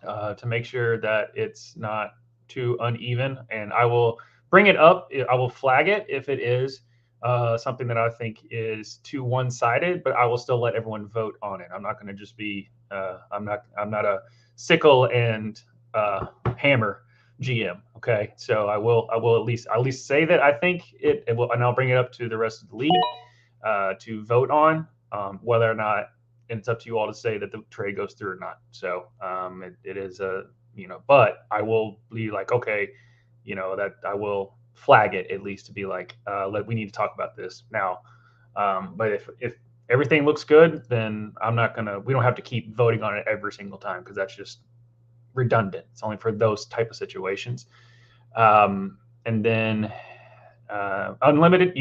to make sure that it's not too uneven, and I will bring it up. I will flag it if it is something that I think is too one-sided, but I will still let everyone vote on it. I'm not going to just be I'm not a sickle and hammer GM. Okay, so I will at least say that I think it will, and I'll bring it up to the rest of the league to vote on whether or not. And it's up to you all to say that the trade goes through or not. So it is but I will be like, okay, that I will flag it at least to be like, we need to talk about this now. But if everything looks good, then we don't have to keep voting on it every single time because that's just redundant. It's only for those type of situations. And then unlimited,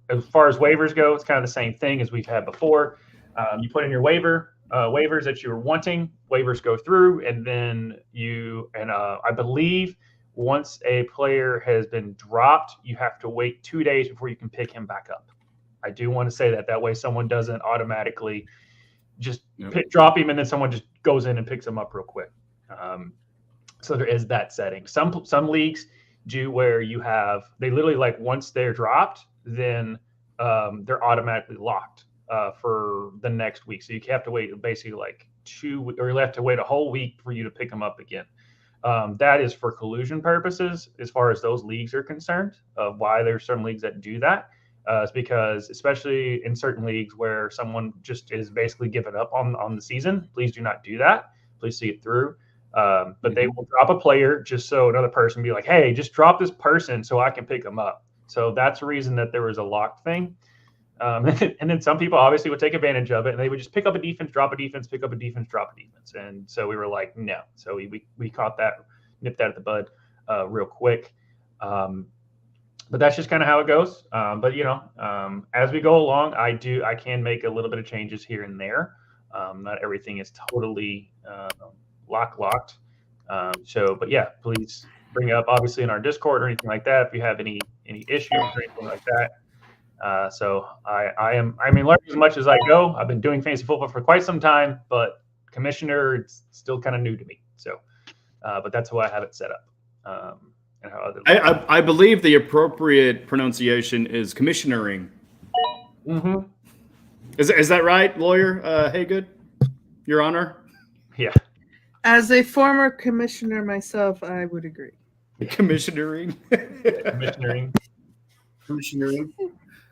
as far as waivers go, it's kind of the same thing as we've had before. You put in your waivers that you're wanting, waivers go through, and then I believe once a player has been dropped, you have to wait 2 days before you can pick him back up. I do want to say that way someone doesn't automatically just drop him and then someone just goes in and picks him up real quick. So there is that setting. Some leagues do where they literally, like, once they're dropped, then they're automatically locked for the next week. So you have to wait basically like you have to wait a whole week for you to pick them up again. That is for collusion purposes as far as those leagues are concerned. Why there's certain leagues that do that is because, especially in certain leagues where someone just is basically given up on the season, please do not do that. Please see it through. But they will drop a player just so another person be like, hey, just drop this person so I can pick them up. So that's the reason that there was a locked thing. And then some people obviously would take advantage of it, and they would just pick up a defense, drop a defense, pick up a defense, drop a defense. And so we were like, no. So we caught that, nipped that at the bud real quick. But that's just kind of how it goes. But as we go along, I can make a little bit of changes here and there. Not everything is totally locked. But yeah, please bring it up obviously in our Discord or anything like that if you have any issues or anything like that. So I'm learning as much as I go. I've been doing fantasy football for quite some time, but commissioner, it's still kind of new to me. So, but that's how I have it set up. And how I believe the appropriate pronunciation is commissionering. Mm-hmm. Is that right, lawyer? Haygood, Your Honor? Yeah. As a former commissioner myself, I would agree. Commissionering. Commissionering.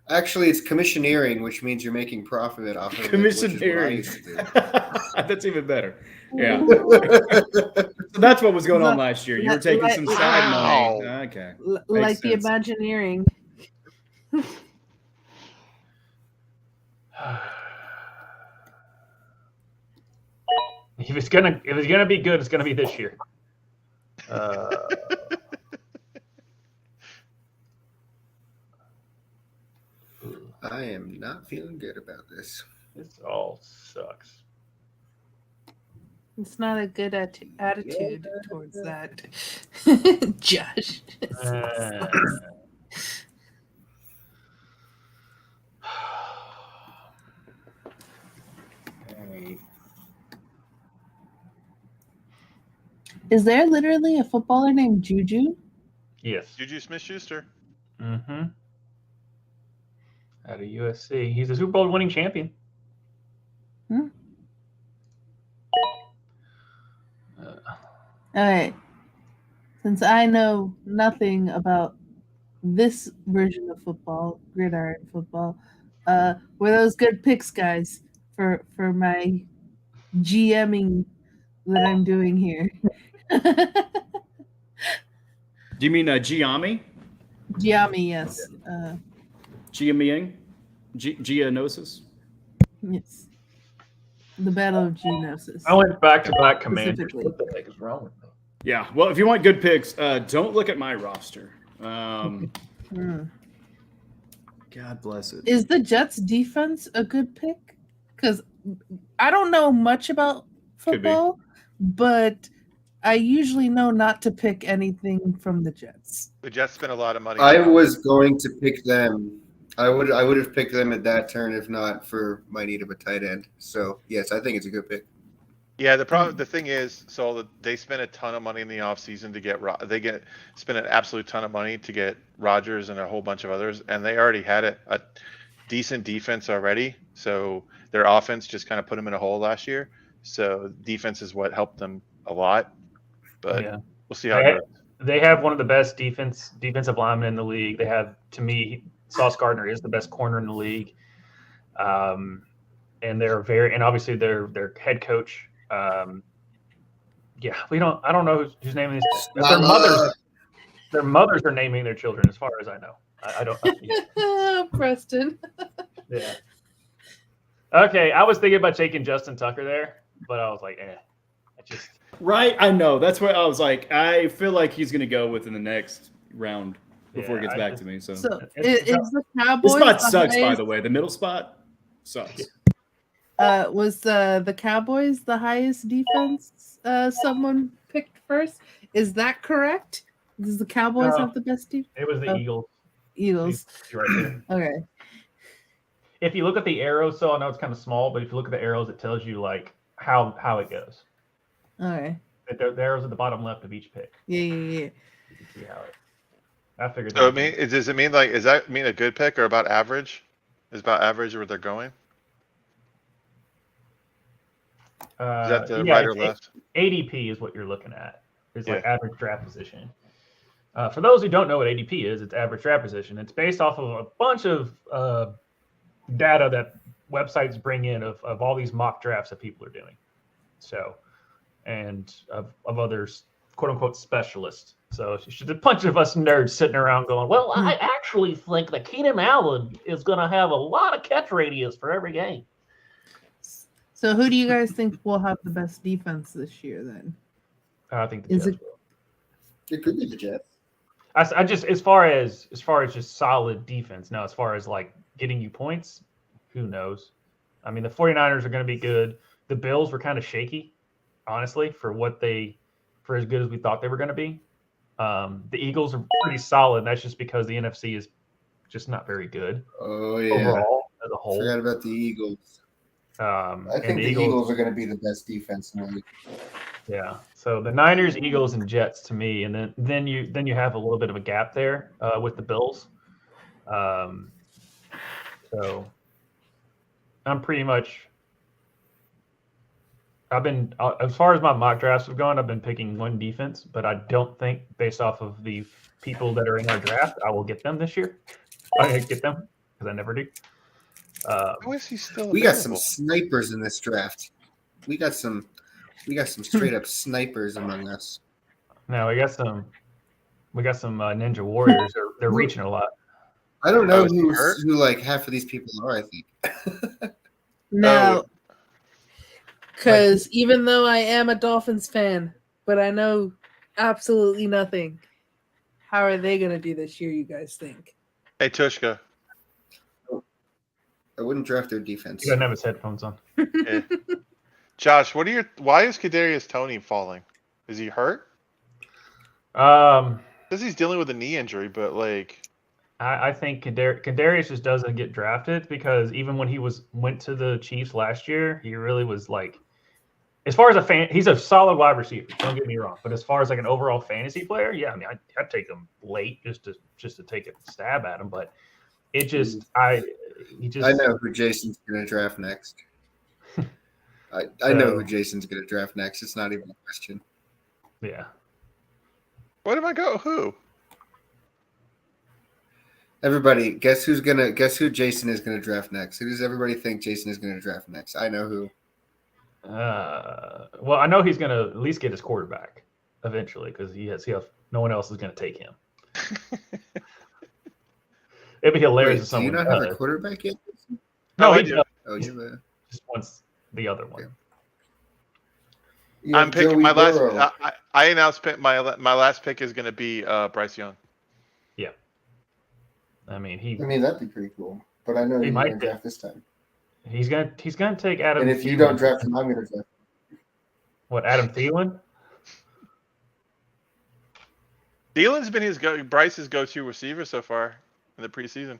Actually, it's commissioneering, which means you're making profit off of commissioneering. It, That's even better. Yeah. So that's what was going on last year. You were taking some side money. Okay. Like sense. The Imagineering. If it's gonna be good, it's gonna be this year. I am not feeling good about this. This all sucks. It's not a good attitude towards that, Josh. Is there literally a footballer named Juju? Yes. Juju Smith-Schuster. Mm-hmm. Out of USC. He's a Super Bowl winning champion. All right. Since I know nothing about this version of football, gridiron football, were those good picks, guys, for my GMing that I'm doing here. Do you mean Giami? Giami, yes. Giamiing? Geonosis? Yes. The Battle of Geonosis. I went back-to-back Commanders. Specifically. What the heck is wrong with me? Yeah. Well, if you want good picks, don't look at my roster. God bless it. Is the Jets defense a good pick? Because I don't know much about football, but I usually know not to pick anything from the Jets. The Jets spent a lot of money. I was going to pick them. I would have picked them at that turn if not for my need of a tight end. So yes, I think it's a good pick. Yeah, the thing is, so they spent a ton of money in the offseason to get spent an absolute ton of money to get Rodgers and a whole bunch of others, and they already had a decent defense already. So their offense just kind of put them in a hole last year. So defense is what helped them a lot. But we'll see how it goes. They have one of the best defensive linemen in the league. They have, to me, Sauce Gardner is the best corner in the league. And and obviously their head coach. I don't know whose name is. Their mothers are naming their children, as far as I know. I don't. Preston. Yeah. Okay, I was thinking about taking Justin Tucker there, but I was like, Right, I know. That's what I was like. I feel like he's going to go within the next round before it gets back to me. So is the Cowboys? This spot sucks, by the way. The middle spot sucks. Was the Cowboys the highest defense someone picked first? Is that correct? Does the Cowboys have the best defense? It was the Eagles. Eagles. Right there. Okay. If you look at the arrows, so I know it's kind of small, but if you look at the arrows, it tells you like how it goes. Okay. The arrows at the bottom left of each pick. Yeah. You can see how it. I figured. So does that mean a good pick or about average? Is about average where they're going? Is that the right or left? ADP is what you're looking at. It's like average draft position. For those who don't know what ADP is, it's average draft position. It's based off of a bunch of data that websites bring in of all these mock drafts that people are doing. So, and of others, quote unquote, specialists. So it's just a bunch of us nerds sitting around going, well, I actually think that Keenan Allen is going to have a lot of catch radius for every game. So who do you guys think will have the best defense this year then? I think the Jets will. It could be the Jets. I just as far as just solid defense. Now, as far as like getting you points, who knows? I mean, the 49ers are going to be good. The Bills were kind of shaky, honestly, for as good as we thought they were going to be. The Eagles are pretty solid. That's just because the NFC is just not very good. Oh yeah. Overall, as a whole. Forgot about the Eagles. I think the Eagles are going to be the best defense in the league. Yeah. So the Niners, Eagles, and Jets to me, and then you have a little bit of a gap there with the Bills. So I'm pretty much. I've been as far as my mock drafts have gone, I've been picking one defense, but I don't think based off of the people that are in our draft, I will get them this year. I get them because I never do. How is he still? We got some snipers in this draft. We got some straight up snipers among us. No, we got some Ninja Warriors. They're reaching a lot. I don't know who like half of these people are. I think. No, because even though I am a Dolphins fan, but I know absolutely nothing. How are they going to do this year? You guys think? Hey, Tushka. I wouldn't draft their defense. He doesn't have his headphones on. Yeah. Josh, why is Kadarius Toney falling? Is he hurt? Because he's dealing with a knee injury, but like I think Kadarius just doesn't get drafted because even when he went to the Chiefs last year, he really was like, as far as a fan, he's a solid wide receiver. Don't get me wrong, but as far as like an overall fantasy player, yeah, I mean, I'd take him late just to take a stab at him, but it just I know who Jason's going to draft next. I know who Jason's going to draft next. It's not even a question. Yeah. Where do I go? Who? Everybody, guess who Jason is going to draft next? Who does everybody think Jason is going to draft next? I know who. Well, I know he's going to at least get his quarterback eventually because no one else is going to take him. It'd be hilarious if Do you someone not have a quarterback yet? No, I he do. Oh, you have a... just wants the other one. You I'm have picking Joey my last. Burrow. I announced my last pick is going to be Bryce Young. Yeah. I mean, that'd be pretty cool. But I know He you're might going to be. draft this time. he's gonna take Adam. And if you Thielen. don't draft him, I'm going to draft him. What, Adam Thielen? Thielen's been Bryce's go-to receiver so far in the preseason.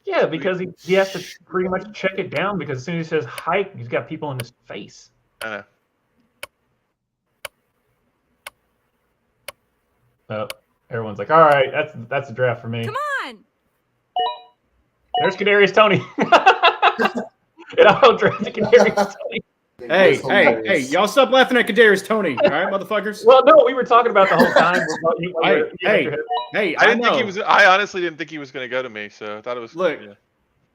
Yeah, because he has to pretty much check it down because as soon as he says hike, he's got people in his face. I know. Oh, everyone's like, all right, that's a draft for me. Come on. There's Kadarius Toney. And I'll draft Kadarius Toney. Hey, y'all stop laughing at Kadarius Toney, all right, motherfuckers? Well, no, we were talking about the whole time. I honestly didn't think he was going to go to me, so I thought it was. Look,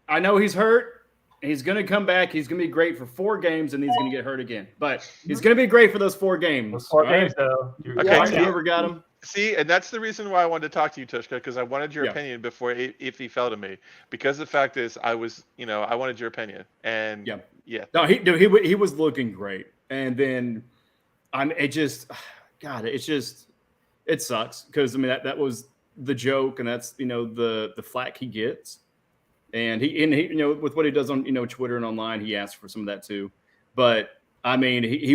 I know he's hurt. He's going to come back. He's going to be great for 4 games, and he's going to get hurt again. But he's going to be great for those 4 games. 4 games, though. Okay, whoever got him. See, and that's the reason why I wanted to talk to you, Tushka, because I wanted your opinion before if he fell to me. Because the fact is, I wanted your opinion, and no, he was looking great, and then it sucks because I mean that was the joke, and that's the flack he gets, and he with what he does on Twitter and online, he asks for some of that too, but I mean he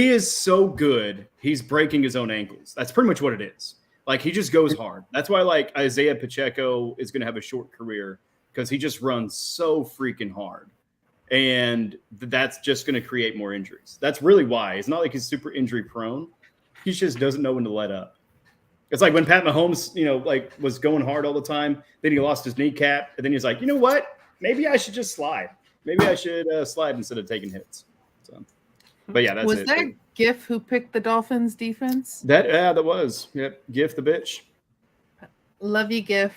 is so good. He's breaking his own ankles. That's pretty much what it is. Like, he just goes hard. That's why, like, Isaiah Pacheco is going to have a short career because he just runs so freaking hard. And that's just going to create more injuries. That's really why. It's not like he's super injury prone. He just doesn't know when to let up. It's like when Pat Mahomes, was going hard all the time. Then he lost his kneecap. And then he's like, you know what? Maybe I should just slide. Maybe I should slide instead of taking hits. So. But yeah, that's was that Giff who picked the Dolphins defense? That was. Yep. Giff the bitch. Love you, Giff.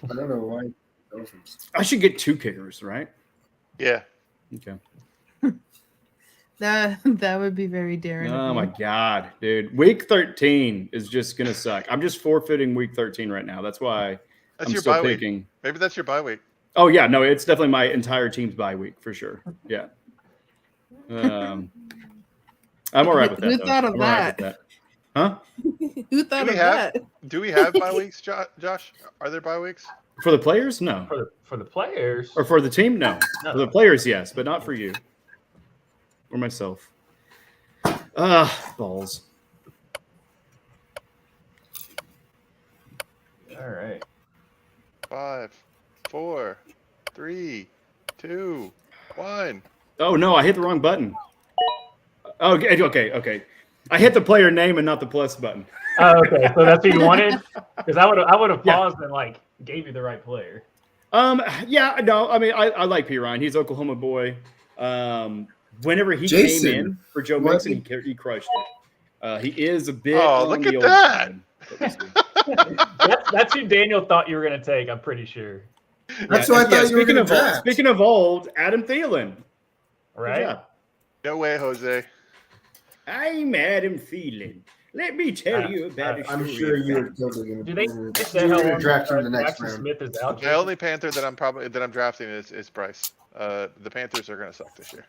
I don't know why. Dolphins. I should get 2 kickers, right? Yeah. Okay. That would be very daring. Oh my God, dude. Week 13 is just gonna suck. I'm just forfeiting week 13 right now. That's why I'm your still bye picking. week. Maybe that's your bye week. Oh yeah, no, it's definitely my entire team's bye week for sure. Yeah. I'm all right with that. Who thought of that? Huh? Who thought of that? Do we have bye weeks, Josh? Are there bye weeks? For the players? No. For the players? Or for the team? No. For the players, yes, but not for you. Or myself. Balls. All right. 5, 4, 3, 2, 1. Oh no, I hit the wrong button. Oh, okay. I hit the player name and not the plus button. Oh, okay. So that's what you wanted? Because I would have paused and gave you the right player. Yeah, no, I mean I like P. Ryan. He's Oklahoma boy. Whenever he came in for Joe Mixon, he crushed it. He is a bit. Oh, look at that! That's who Daniel thought you were going to take. I'm pretty sure. That's what I thought you were going to draft. Speaking of old, Adam Thielen. Right. No way, Jose. I'm Adam Thielen. Let me tell you about a story. I'm sure you're totally going to draft him in the next round. Smith is out. The only Panther that I'm drafting is Bryce. The Panthers are going to suck this year.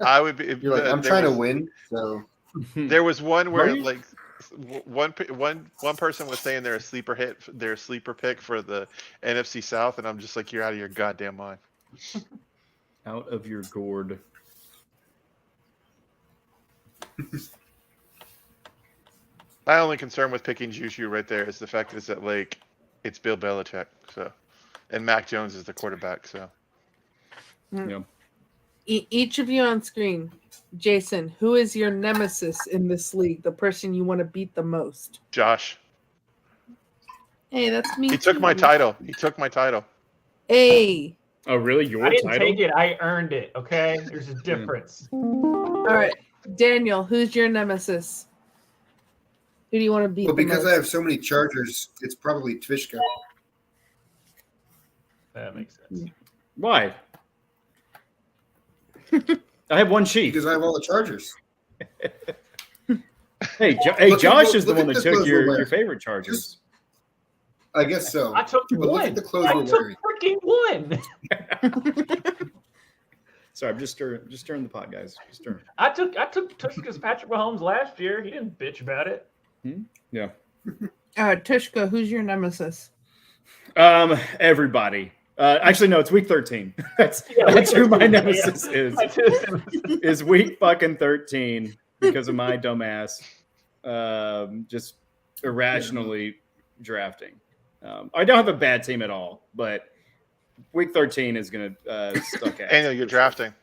I would be. You're like, I'm trying to win. So there was one where one person was saying they're a sleeper pick for the NFC South, and I'm just like, you're out of your goddamn mind. Out of your gourd. My only concern with picking Juju right there is the fact is that it's Bill Belichick, so, and Mac Jones is the quarterback, so. Yeah. Each of you on screen, Jason, who is your nemesis in this league? The person you want to beat the most? Josh. Hey, that's me. He took my title. Hey. Oh, really? Your title? I didn't title? take it. I earned it. Okay, there's a difference. All right, Daniel, who's your nemesis? Who do you want to beat? Well, because I have so many Chargers, it's probably Tvishka. That makes sense. Why? I have one sheet. Because I have all the Chargers. Hey, Josh is the one that took your favorite Chargers. I guess so. I took But one. look at the clothes I we're took wearing. freaking one. Sorry, I'm just stirring the pot, guys. Just stirring. I took Tushka's Patrick Mahomes last year. He didn't bitch about it. Yeah. Tushka, who's your nemesis? Everybody. Actually, no, it's week 13. That's who my nemesis is. Is week fucking 13 because of my dumbass just irrationally drafting. I don't have a bad team at all, but week 13 is going to stuck out. Daniel, you're drafting.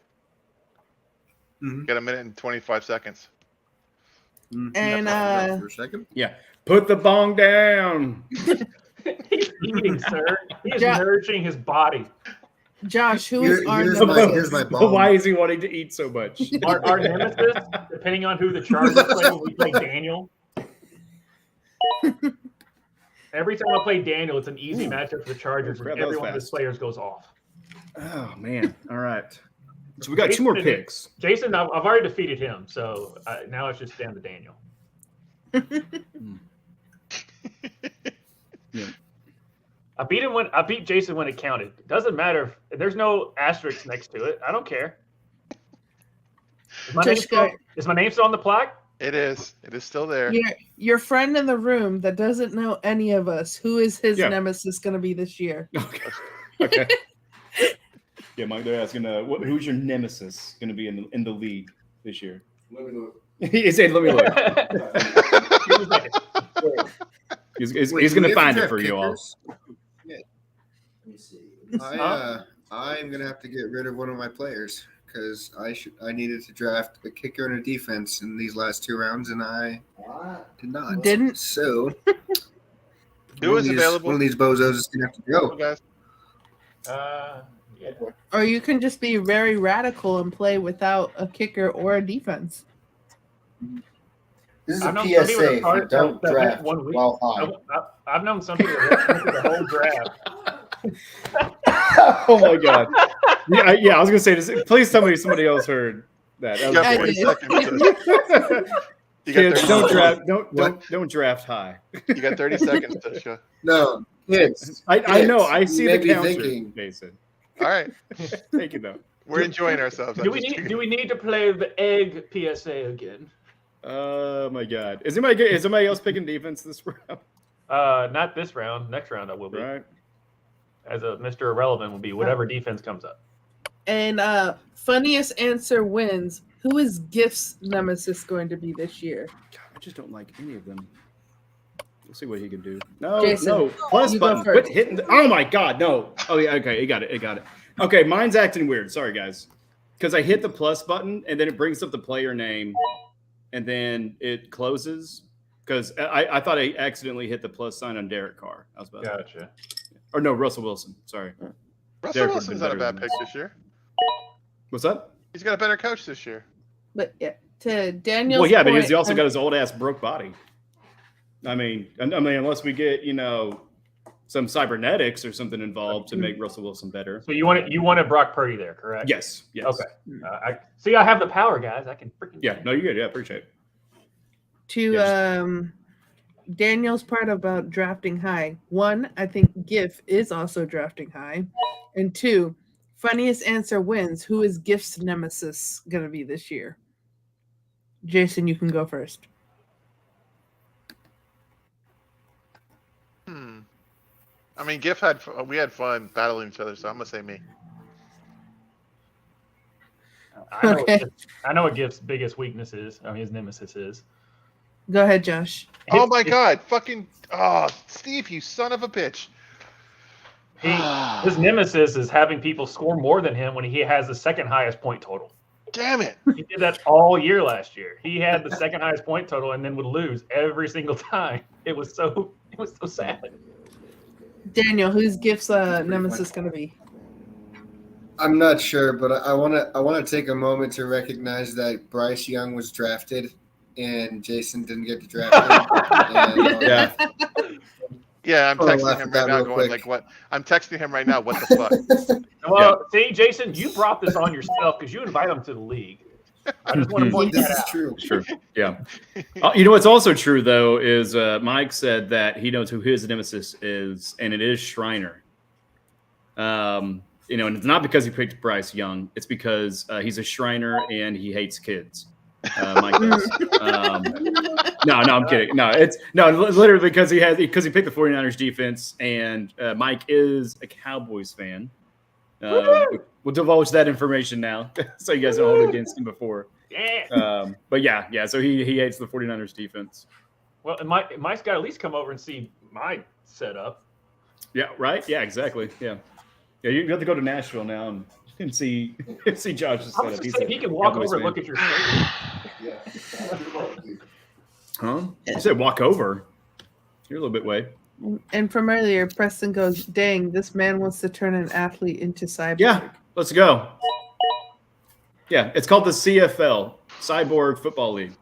Mm-hmm. Got a minute and 25 seconds. And for a second. Yeah. Put the bong down. He's eating, sir. He is nourishing his body. Josh, who is our here's nemesis? my bong. Why is he wanting to eat so much? Our nemesis, depending on who the Chargers play, when we play Daniel. Every time I play Daniel, it's an easy matchup for the Chargers when every one of his players goes off. Oh, man. All right. So we got two more picks. Jason, I've already defeated him, so now it's just down to Daniel. Yeah. I beat Jason when it counted. It doesn't matter if there's no asterisk next to it. I don't care. Is my name still on the plaque? It is. It is still there. Your friend in the room that doesn't know any of us, who is his nemesis going to be this year? Okay. Yeah, Mike, they're asking, who's your nemesis going to be in the league this year? Let me look. He said, "Let me look." He's going to find it for you all. Yeah. Let me see. I'm going to have to get rid of one of my players because I needed to draft a kicker and a defense in these last 2 rounds, and I did not. Didn't? So Who is available? One of these bozos is going to have to go. Guys. Yeah. Or you can just be very radical and play without a kicker or a defense. This is a PSA. If you don't draft while high. I've known some people that went through the whole draft. Oh my god! Yeah, I was gonna say this. Please tell me somebody else heard that. You got 40 seconds. Kids, don't draft high. You got 30 seconds, Tushka. No, kids. I know. I see the counter, thinking. Jason. All right. Thank you, though. We're enjoying ourselves. Do we need to play the egg PSA again? Oh my god! Is somebody else picking defense this round? Not this round. Next round I will be. Right. As a Mr. Irrelevant will be whatever defense comes up. And funniest answer wins. Who is Gift's nemesis going to be this year? God, I just don't like any of them. We'll see what he can do. No, Jason, no. Plus button. Quit hitting. Oh my god, no. Oh yeah, okay, he got it. Okay, mine's acting weird. Sorry, guys. Because I hit the plus button and then it brings up the player name, and then it closes. Because I thought I accidentally hit the plus sign on Derek Carr. I was about Gotcha. Or no, Russell Wilson. Sorry. Russell Derek Wilson's not a bad pick this year. What's up? He's got a better coach this year. But yeah, to Daniel's Well, yeah, point, because he also got his old ass broke body. I mean, unless we get some cybernetics or something involved to make Russell Wilson better. So you wanted Brock Purdy there, correct? Yes. Okay. I have the power, guys. I can freaking. Yeah. No, you're good. Yeah, appreciate it. To Daniel's part about drafting high. 1, I think GIF is also drafting high, and 2, funniest answer wins. Who is GIF's nemesis going to be this year? Jason, you can go first. I mean, we had fun battling each other, so I'm gonna say me. I know what GIF's biggest weakness is. I mean, his nemesis is. Go ahead, Josh. Oh my God! Steve, you son of a bitch! His nemesis is having people score more than him when he has the second highest point total. Damn it! He did that all year last year. He had the second highest point total and then would lose every single time. It was so sad. Daniel, who's GIF's nemesis going to be? I'm not sure, but I want to take a moment to recognize that Bryce Young was drafted and Jason didn't get to draft him. Yeah, I'm texting laugh him at right that now real going quick. like, what? I'm texting him right now, what the fuck? Well, see, Jason, you brought this on yourself because you invite him to the league. I just want to point This that is out. true. Sure. Yeah. You know what's also true though is Mike said that he knows who his nemesis is, and it is Shriner. You know, and it's not because he picked Bryce Young; it's because he's a Shriner and he hates kids. Mike does. No, I'm kidding. No, it's literally because he picked the 49ers defense, and Mike is a Cowboys fan. We'll divulge that information now, so you guys don't hold it against him before. Yeah. But yeah. So he hates the 49ers defense. Well, and Mike's got to at least come over and see my setup. Yeah. Right. Yeah. Exactly. Yeah. Yeah. You have to go to Nashville now and see Josh's I was setup. just saying, he can walk over and look at your stadium. Huh? You said walk over. You're a little bit away. And from earlier, Preston goes, "Dang, this man wants to turn an athlete into cyborg." Yeah, let's go. Yeah, it's called the CFL, Cyborg Football League.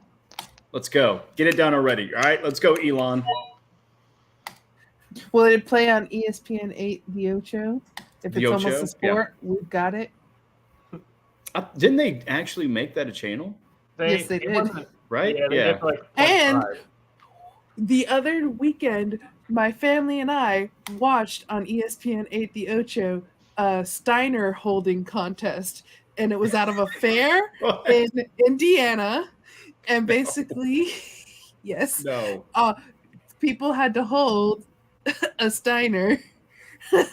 Let's go. Get it done already. All right, let's go, Elon. Will it play on ESPN 8 The Ocho? If The it's Ocho, almost a sport, we've got it. Didn't they actually make that a channel? Yes, they did. Right? Yeah. They did for like And 25. the other weekend, my family and I watched on ESPN 8 The Ocho a Steiner holding contest, and it was out of a fair in Indiana, and basically, yes, No. people had to hold a Steiner, Oh,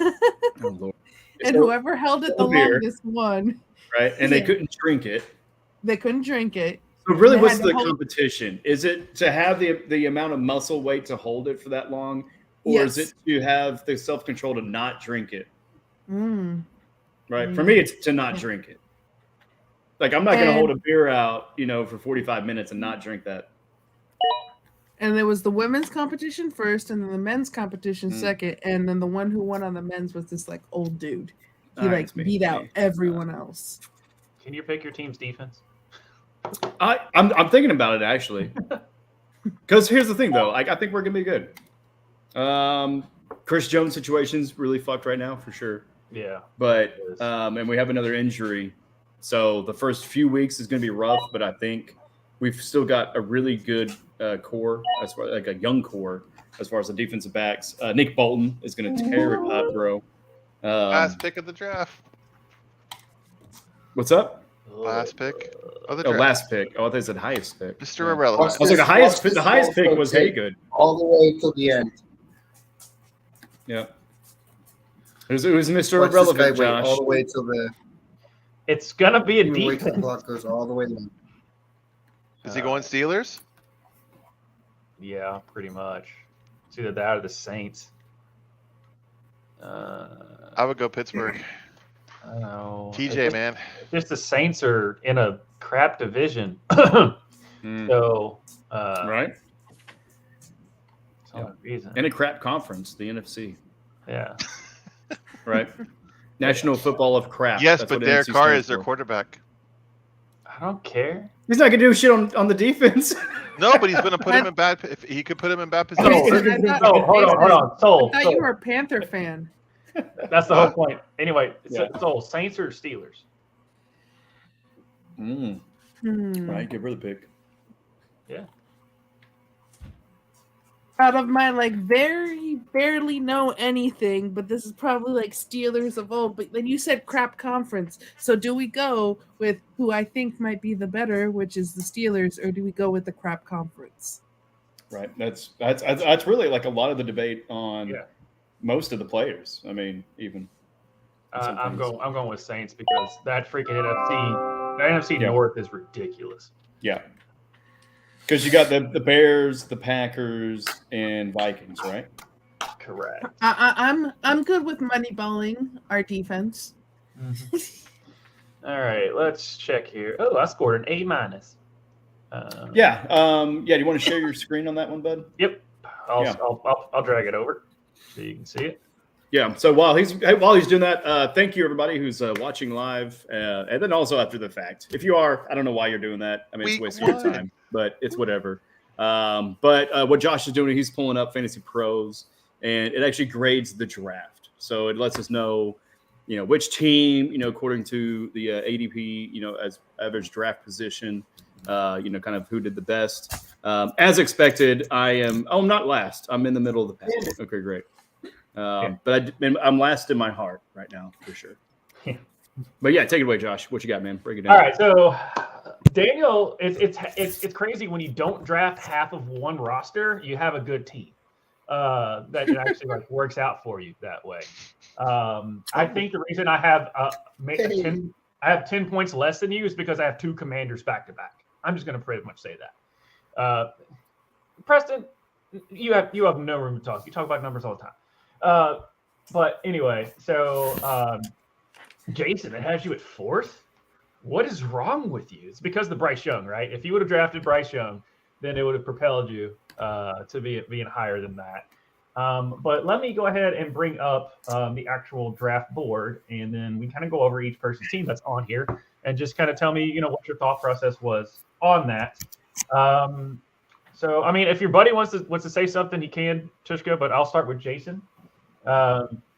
Lord. and whoever held it the longest won. Right, and they couldn't drink it. They couldn't drink it. So really, They what's had to the hold- competition? Is it to have the amount of muscle weight to hold it for that long, or is Yes. it to have the self-control to not drink it? Right. For Mm. me, it's to not drink it. Like, I'm not going to And- hold a beer out, for 45 minutes and not drink that. And there was the women's competition first, and then the men's competition Mm. second, and then the one who won on the men's was this like old dude. He All right, like it's me, beat it's out me. everyone else. Can you pick your team's defense? I'm thinking about it actually, because here's the thing though. I think we're gonna be good. Chris Jones situation's really fucked right now for sure. Yeah. But it is. and we have another injury, so the first few weeks is gonna be rough. But I think we've still got a really good core, as far like a young core as far as the defensive backs. Nick Bolton is gonna tear it up, bro. Last pick of the draft. What's up? Last pick of the Oh, draft. last pick. Oh, I thought they said highest pick. Mr. Yeah. Irrelevant. I was like, the highest pick was Haygood. All the way to the end. Yeah. It was Mr. Watch this guy Irrelevant, wait Josh. all the way till the It's gonna be a even wait till the defense. clock goes all the way down. Is he going Steelers? Yeah, pretty much. It's either that or the Saints. I would go Pittsburgh. I don't know. TJ, man. Just the Saints are in a crap division. Mm. So, Right? that's the only reason. In a crap conference, the NFC. Yeah. Right? National Football of Crap. Yes, That's but what Derek NFC Carr stands is their for. quarterback. I don't care. He's not going to do shit on the defense. No, but he's going to put him in bad. If he could put him in bad No, position. no, hold on. Soul. I thought you were a Panther fan. That's the whole point. Anyway, Yeah. Soul, Saints or Steelers? Mm. Right, give her the pick. Yeah. Out of my very barely know anything, but this is probably like Steelers of old. But then you said crap conference. So do we go with who I think might be the better, which is the Steelers, or do we go with the crap conference? Right. That's really like a lot of the debate on most of the players. I mean, even. I'm going with Saints because that freaking NFC North is ridiculous. Yeah. Because you got the Bears, the Packers, and Vikings, right? Correct. I'm good with moneyballing our defense. All right, let's check here. Oh, I scored an A minus. Yeah. Do you want to share your screen on that one, bud? Yep. I'll drag it over so you can see it. Yeah. So while he's doing that, thank you everybody who's watching live, and then also after the fact. If you are, I don't know why you're doing that. I mean, it's wasting your time, but it's whatever. But what Josh is doing, he's pulling up Fantasy Pros. and it actually grades the draft. So it lets us know, which team, according to the ADP, as average draft position, kind of who did the best. As expected, I'm not last. I'm in the middle of the pack. Okay, great. But I'm last in my heart right now for sure. But yeah, take it away, Josh. What you got, man? Break it down. All right, so Daniel, it's crazy when you don't draft half of one roster, you have a good team that it actually works out for you that way. I think the reason I have 10 points less than you is because I have 2 commanders back to back. I'm just going to pretty much say that. Preston, you have no room to talk. You talk about numbers all the time. But anyway, so Jason, it has you at 4th. What is wrong with you? It's because of the Bryce Young, right? If you would have drafted Bryce Young, then it would have propelled you to being higher than that. But let me go ahead and bring up the actual draft board, and then we kind of go over each person's team that's on here, and just kind of tell me, what your thought process was on that. So, I mean, if your buddy wants to say something, he can, Tushka, but I'll start with Jason.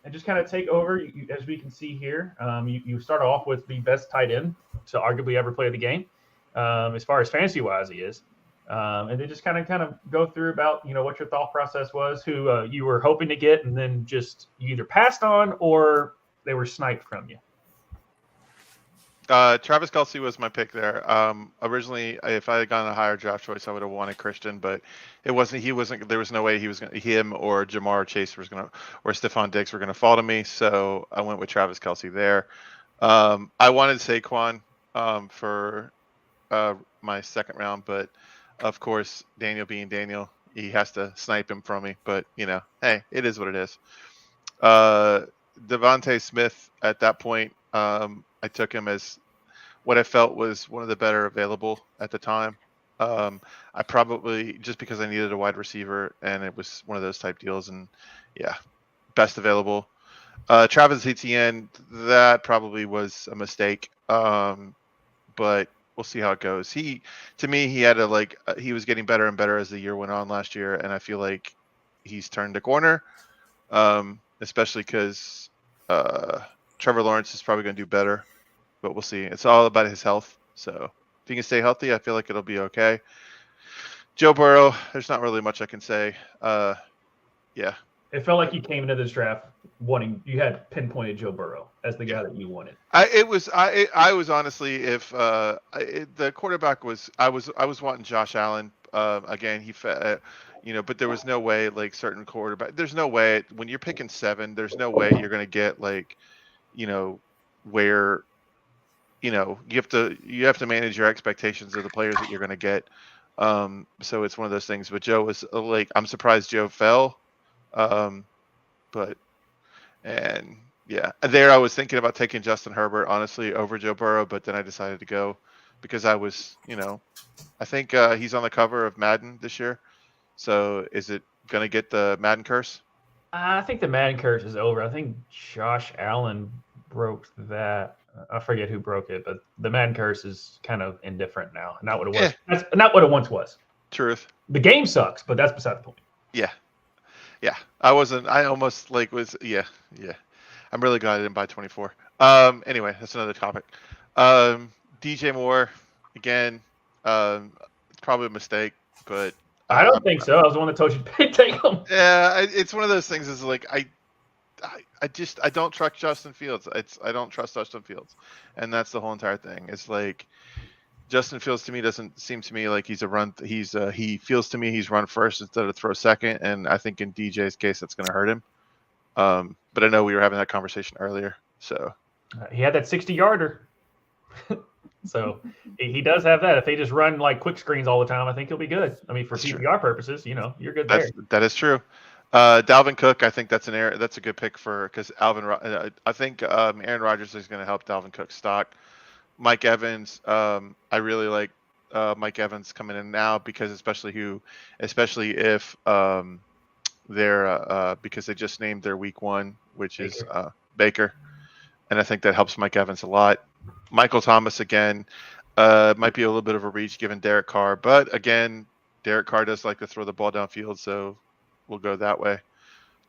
And just kind of take over, as we can see here. You start off with the best tight end to arguably ever play the game, as far as fantasy-wise he is. And then just kind of go through about, what your thought process was, who you were hoping to get, and then just you either passed on or they were sniped from you. Travis Kelce was my pick there. Originally, if I had gotten a higher draft choice, I would have wanted Christian, but it wasn't. He wasn't. There was no way him or Jamar Chase or Stephon Diggs were gonna fall to me. So I went with Travis Kelce there. I wanted Saquon for my second round, but of course, Daniel being Daniel, he has to snipe him from me. But hey, it is what it is. Devontae Smith at that point. I took him as what I felt was one of the better available at the time. I probably, just because I needed a wide receiver, and it was one of those type deals, and best available. Travis Etienne, that probably was a mistake, but we'll see how it goes. He had he was getting better and better as the year went on last year, and I feel like he's turned a corner, especially because Trevor Lawrence is probably going to do better, but we'll see. It's all about his health. So if he can stay healthy, I feel like it'll be okay. Joe Burrow, there's not really much I can say. Yeah. It felt like you came into this draft you had pinpointed Joe Burrow as the guy that you wanted. I was honestly, if the quarterback was, I was wanting Josh Allen. Again, but there was no way certain quarterback. There's no way when you're picking 7. There's no way you're going to get where you have to manage your expectations of the players that you're going to get. So it's one of those things. But Joe was I'm surprised Joe fell. There I was thinking about taking Justin Herbert honestly over Joe Burrow, but then I decided to go because I was, I think he's on the cover of Madden this year. So is it going to get the Madden curse? I think the Madden curse is over. I think Josh Allen broke that. I forget who broke it, but the Madden curse is kind of indifferent now. Not what it was. That's not what it once was. Truth. The game sucks, but that's beside the point. Yeah. Yeah. I almost I'm really glad I didn't buy 24. Anyway, that's another topic. DJ Moore, again, probably a mistake, but I don't think so. I was the one that told you to take him. Yeah, it's one of those things. Is I don't trust Justin Fields. I don't trust Justin Fields, and that's the whole entire thing. It's Justin Fields to me doesn't seem to me like he's a run. He feels to me he's run first instead of throw second, and I think in DJ's case that's going to hurt him. But I know we were having that conversation earlier, so he had that 60-yarder. So he does have that. If they just run quick screens all the time, I think he'll be good. I mean, for PPR purposes, you're good there. That is true. Dalvin Cook, I think that's a good pick because I think Aaron Rodgers is going to help Dalvin Cook's stock. Mike Evans, I really like Mike Evans coming in now because especially if they're because they just named their week 1, which is Baker, and I think that helps Mike Evans a lot. Michael Thomas again might be a little bit of a reach given Derek Carr, but again, Derek Carr does like to throw the ball downfield, so we'll go that way.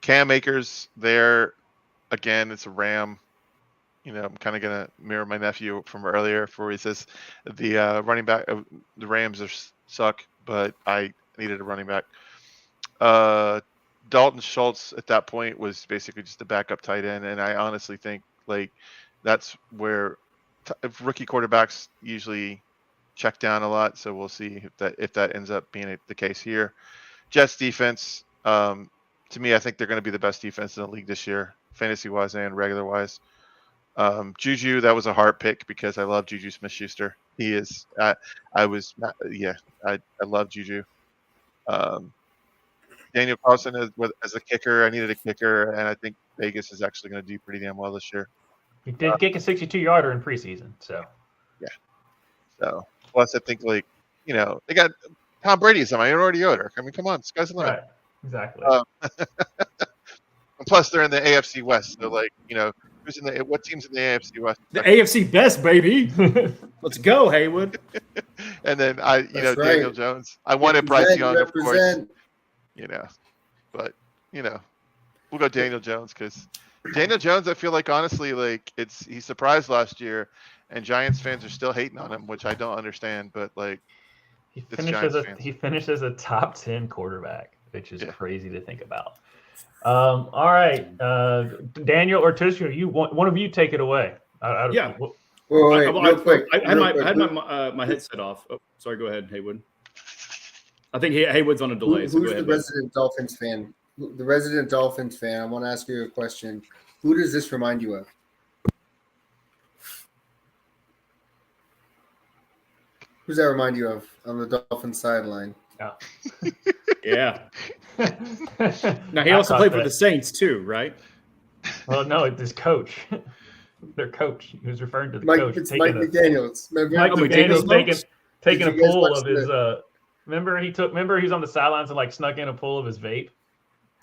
Cam Akers there again. It's a Ram. I'm kind of gonna mirror my nephew from earlier, where he says the running back of the Rams suck, but I needed a running back. Dalton Schultz at that point was basically just a backup tight end, and I honestly think that's where rookie quarterbacks usually check down a lot. So we'll see if that ends up being the case here. Jets defense, to me, I think they're going to be the best defense in the league this year, fantasy wise and regular wise. Juju, that was a hard pick because I love Juju Smith-Schuster. He is. I love Juju. Daniel Carlson as a kicker. I needed a kicker, and I think Vegas is actually going to do pretty damn well this year. He did kick a 62-yarder in preseason, so. Yeah. So, plus I think they got Tom Brady's on Aaron Yoder. I mean, come on, sky's the limit. Right. Exactly. And plus, they're in the AFC West, so what team's in the AFC West? The AFC best, baby. Let's go, Haywood. And then Daniel Jones. I wanted Bryce Young, of course. But we'll go Daniel Jones because Daniel Jones, I feel like honestly, he surprised last year, and Giants fans are still hating on him, which I don't understand. But he finished as a top 10 quarterback, which is crazy to think about. All right, Daniel or Tushu, one of you take it away. Wait, real quick. I had my headset off. Oh, sorry, go ahead, Haywood. I think Haywood's on a delay. Who's the resident Dolphins fan? The resident Dolphins fan. I want to ask you a question. Who does this remind you of? Who's that remind you of on the Dolphins sideline? Oh. Yeah. Now he also played for the Saints too, right? Well, no, it's his coach. Their coach. He was referring to the coach. It's Mike McDaniels. Mike McDaniels taking a pull of his. Remember he was on the sidelines and snuck in a pull of his vape.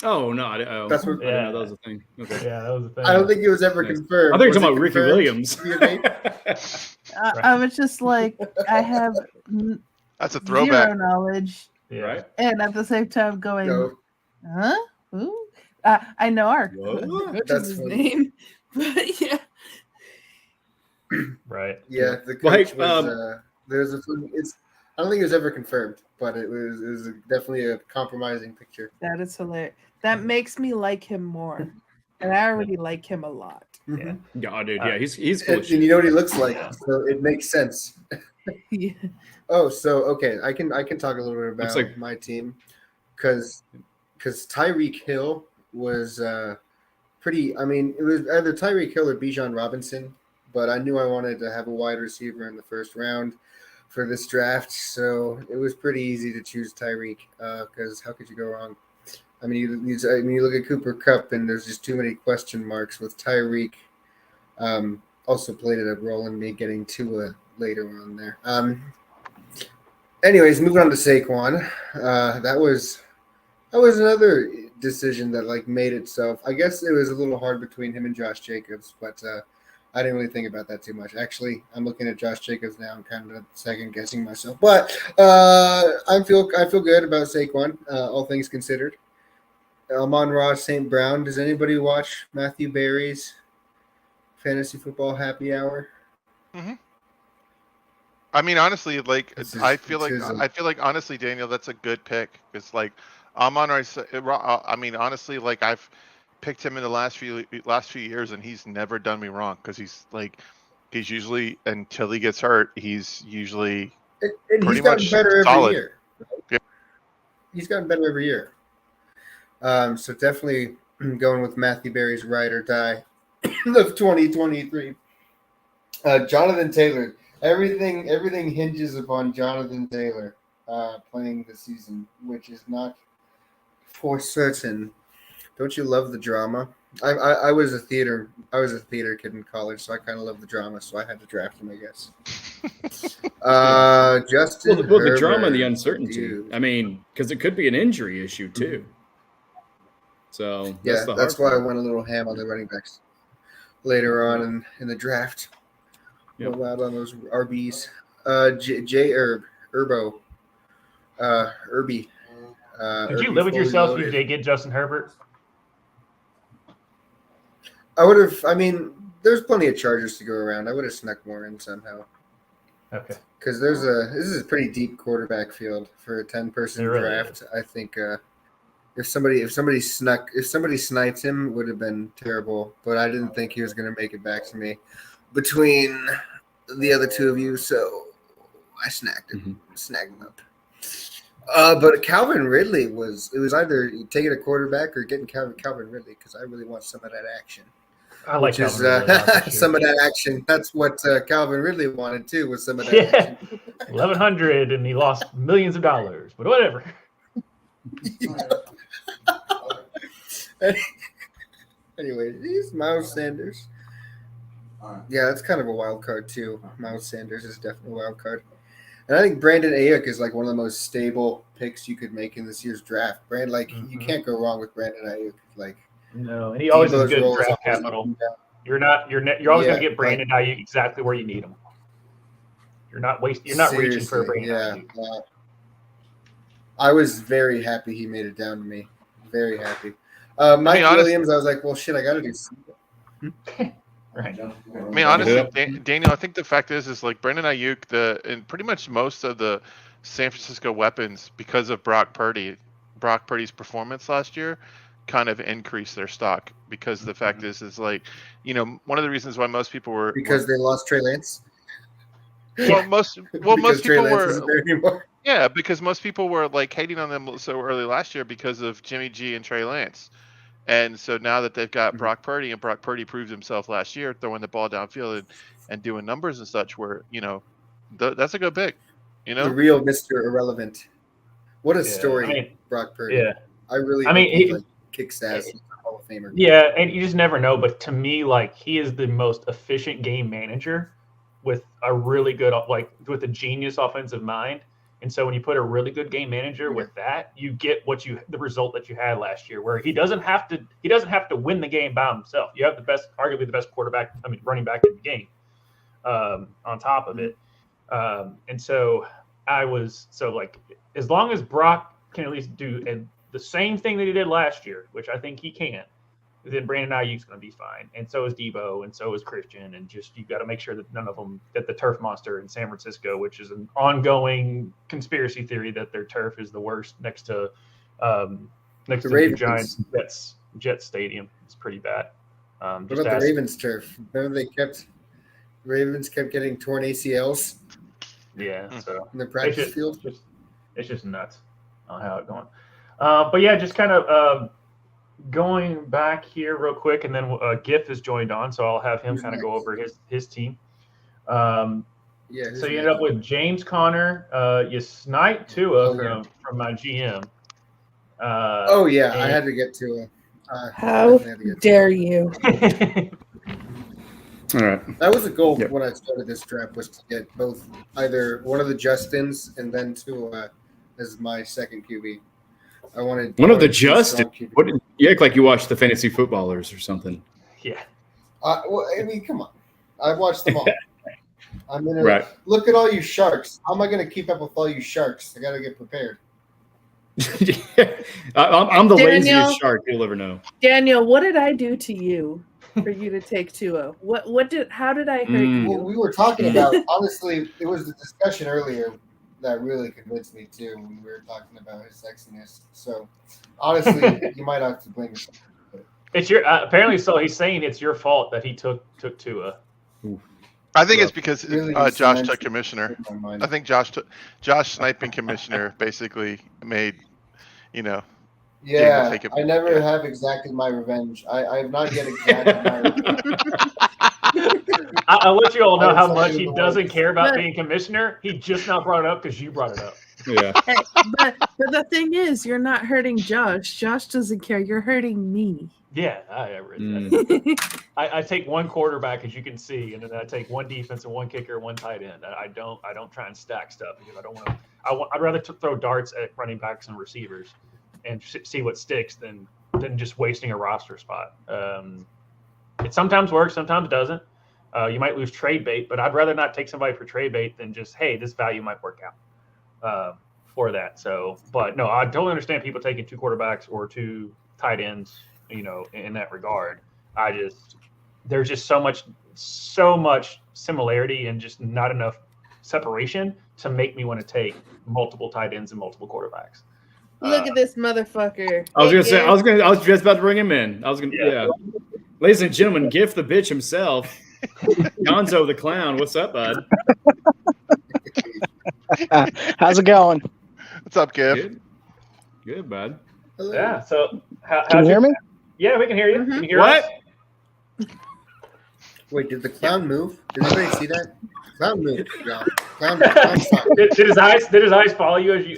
Oh no! That's what. Yeah, that was a thing. Okay. Yeah, that was a thing. I don't think it was ever confirmed. I think you're talking about Ricky Williams. I was just I have. That's a throwback. Zero knowledge. Yeah. Right. And at the same time going, huh? Who? I know our coach's his name, but yeah. Right. Yeah, the coach was. There's a. I don't think it was ever confirmed, but it was definitely a compromising picture. That is hilarious. That makes me like him more, and I already like him a lot. Yeah. Yeah, dude. Yeah, he's cool. And you know what he looks like, so it makes sense. Yeah. Oh, so okay, I can talk a little bit about my team, because Tyreek Hill was pretty. I mean, it was either Tyreek Hill or Bijan Robinson, but I knew I wanted to have a wide receiver in the first round for this draft, so it was pretty easy to choose Tyreek. Because how could you go wrong? I mean, you look at Cooper Kupp, and there's just too many question marks with Tyreek. Also played a role in me getting Tua later on there. Anyways, moving on to Saquon. That was another decision that made itself. I guess it was a little hard between him and Josh Jacobs, but I didn't really think about that too much. Actually, I'm looking at Josh Jacobs now and kind of second guessing myself. But I feel good about Saquon, all things considered. Amon-Ra St. Brown. Does anybody watch Matthew Berry's Fantasy Football Happy Hour? Mm-hmm. I mean, honestly, I feel like honestly, Daniel, that's a good pick because Amon-Ra. I mean, honestly, I've picked him in the last few years, and he's never done me wrong because he's usually, until he gets hurt, he's usually he's gotten better solid. Every year. Yeah. He's gotten better every year. So definitely going with Matthew Berry's ride or die of 2023. Jonathan Taylor. Everything hinges upon Jonathan Taylor playing this season, which is not for certain. Don't you love the drama? I was a theater kid in college, so I kind of love the drama. So I had to draft him, I guess. Justin. Well, the drama and the uncertainty. Dude. I mean, because it could be an injury issue too. So that's why I went a little ham on the running backs later on in the draft. Yep. Go out on those RBs. J Herb, Herbo, Herbie. Did you live with yourself if you did get Justin Herbert? I would have. I mean, there's plenty of Chargers to go around. I would have snuck more in somehow. Okay. Because this is a pretty deep quarterback field for a 10-person draft. I think if somebody sniped him, it would have been terrible. But I didn't think he was going to make it back to me between the other two of you, so I snagged him up. But Calvin Ridley it was either taking a quarterback or getting Calvin Ridley because I really want some of that action. I like Calvin Ridley some of that action. That's what Calvin Ridley wanted too, was some of that action. 1,100 and he lost millions of dollars, but whatever. Anyway, he's Miles Sanders. Yeah, that's kind of a wild card too. Miles Sanders is definitely a wild card. And I think Brandon Ayuk is like one of the most stable picks you could make in this year's draft. You can't go wrong with Brandon Ayuk. Like, no, and he always has good draft capital. You're always going to get Brandon Ayuk exactly where you need him. You're not reaching for a Brandon Ayuk. I was very happy he made it down to me. Very happy. Mike Williams, I was like, well, shit, I got to do something. Right. I mean, honestly, Daniel, I think the fact is like Brandon Ayuk, and pretty much most of the San Francisco weapons, because of Brock Purdy's performance last year, kind of increased their stock. Because the fact is like, one of the reasons why most people were they lost Trey Lance. Most people were. Yeah, because most people were like hating on them so early last year because of Jimmy G and Trey Lance. And so now that they've got Brock Purdy, and Brock Purdy proved himself last year throwing the ball downfield and doing numbers and such, where that's a good pick. The real Mr. Irrelevant. What a story, Brock Purdy. Yeah, he kicks ass. He's a Hall of Famer. Yeah, and you just never know. But to me, like, he is the most efficient game manager with a really good, with a genius offensive mind. And so when you put a really good game manager with that, you get the result that you had last year, where he doesn't have to win the game by himself. You have arguably the best running back in the game on top of it. And so as long as Brock can at least do the same thing that he did last year, which I think he can, then Brandon Ayuk's going to be fine. And so is Debo, and so is Christian. And just, you've got to make sure that none of them get the turf monster in San Francisco, which is an ongoing conspiracy theory that their turf is the worst next to the Giants Jets Stadium. It's pretty bad. What about the Ravens turf? Remember Ravens kept getting torn ACLs? Yeah. So in the practice field? It's just nuts on how it's going. But yeah, just kind of going back here real quick, and then GIF is joined on, so I'll have him kind of go over his team. So you ended up with James Conner. You sniped Tua from my GM. I had to get Tua. How dare you? All right. That was a goal when I started this draft, was to get both, either one of the Justins and then Tua as my second QB. I wanted one of the Justin. You act like you watched the Fantasy Footballers or something. Yeah. Come on. I've watched them all. Look at all you sharks. How am I going to keep up with all you sharks? I got to get prepared. I'm the laziest shark you'll ever know. Daniel, what did I do to you for you to take Tua? How did I hurt you? Well, we were talking about, honestly, it was the discussion earlier that really convinced me too when we were talking about his sexiness. So honestly, you might have to blame yourself. It's your apparently. So he's saying it's your fault that he took Tua. I think it's because Josh took commissioner. I think Josh sniping commissioner basically made, Yeah, I never have exacted my revenge. I have not yet exacted my revenge. I'll let you all know how much he doesn't care about being commissioner. He just not brought it up because you brought it up. Yeah. Hey, but the thing is, you're not hurting Josh. Josh doesn't care. You're hurting me. Yeah, I take one quarterback, as you can see, and then I take one defense and one kicker, and one tight end. I don't try and stack stuff because I don't want to. I'd rather throw darts at running backs and receivers and see what sticks than just wasting a roster spot. It sometimes works, sometimes doesn't. You might lose trade bait, but I'd rather not take somebody for trade bait than just, hey, this value might work out for that. So, but no, I totally understand people taking two quarterbacks or two tight ends, in that regard. there's just so much similarity and just not enough separation to make me want to take multiple tight ends and multiple quarterbacks. Look at this motherfucker. I was just about to bring him in. Yeah. Ladies and gentlemen, Giff the bitch himself, Gonzo the clown. What's up, bud? How's it going? What's up, Giff? Good, bud. Hello. Yeah. So Can you hear me? Yeah, we can hear you. Mhm. Can you hear What? us? Wait, did the clown move? Did anybody see that? Clown moved. Yeah. Clown did his eyes follow you as you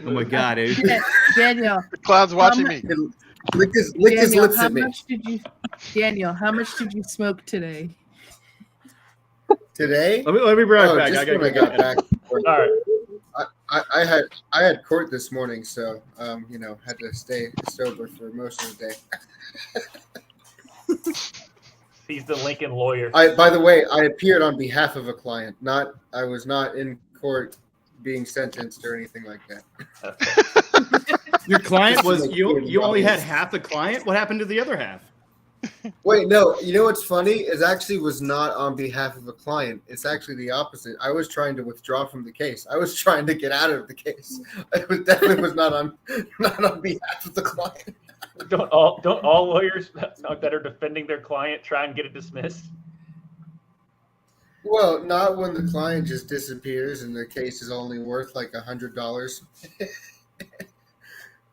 Oh my god, dude. Daniel. The clown's watching me. Lick his lips at me. Daniel, how much did you smoke today? Today? Let me be right back. Just I when I got back. All right. I had court this morning, so had to stay sober for most of the day. He's the Lincoln lawyer. By the way, I appeared on behalf of a client. I was not in court being sentenced or anything like that. Your client was you only had half the client? What happened to the other half? Wait, no. You know what's funny? It actually was not on behalf of a client. It's actually the opposite. I was trying to withdraw from the case. I was trying to get out of the case. It definitely was not on behalf of the client. Don't all lawyers that are defending their client try and get it dismissed? Well, not when the client just disappears and the case is only worth like $100.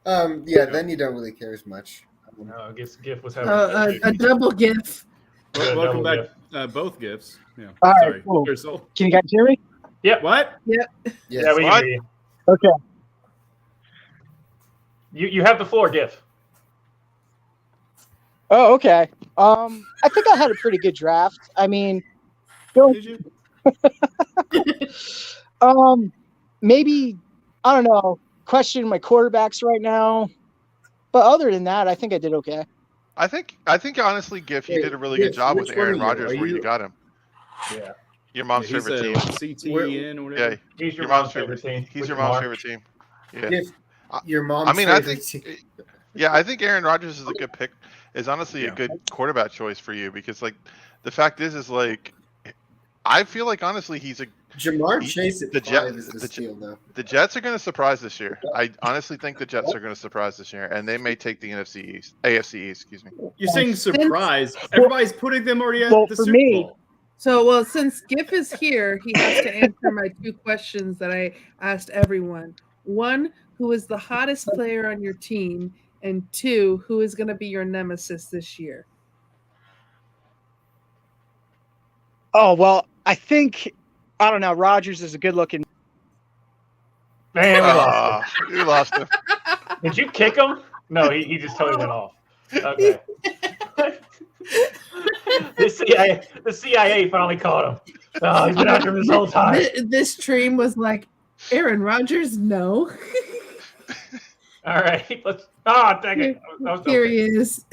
Then you don't really care as much. No, I guess Giff was having A double GIF. Welcome back, both gifts. Yeah. All right, Sorry. cool. Here's- Can you guys hear me? Yep. What? Yes. Yeah, we can What? hear you. Okay. You have the floor, Giff. Oh, okay. I think I had a pretty good draft. I mean, Did you? maybe I don't know. Questioning my quarterbacks right now, but other than that, I think I did okay. I think honestly, Giff, you did a really good job with Aaron Rodgers where you got him. Yeah. Your mom's favorite team. CTN or whatever. Yeah, He's your mom's favorite team. He's with your Lamar. mom's favorite team. Yeah. If your mom's I mean, I favorite think, team. yeah, I think Aaron Rodgers is a good pick. Is honestly a good quarterback choice for you because, like, the fact is like, I feel like honestly he's a Jamar Chase at the 5 is the steal, though. The Jets are going to surprise this year. I honestly think the Jets are going to surprise this year, and they may take the AFC East. Excuse me. You're saying surprise. Everybody's putting them already at the for Super me- Bowl. So, since Giff is here, he has to answer my two questions that I asked everyone. One, who is the hottest player on your team? And two, who is going to be your nemesis this year? Oh well, I think I don't know. Rodgers is a good-looking. Man, we lost him. You lost him. Did you kick him? No, he just totally went off. Okay. The CIA finally caught him. Oh, he's been after him this whole time. This stream was like, Aaron Rodgers, no. All right, let's. Oh, dang it! That was Here he is.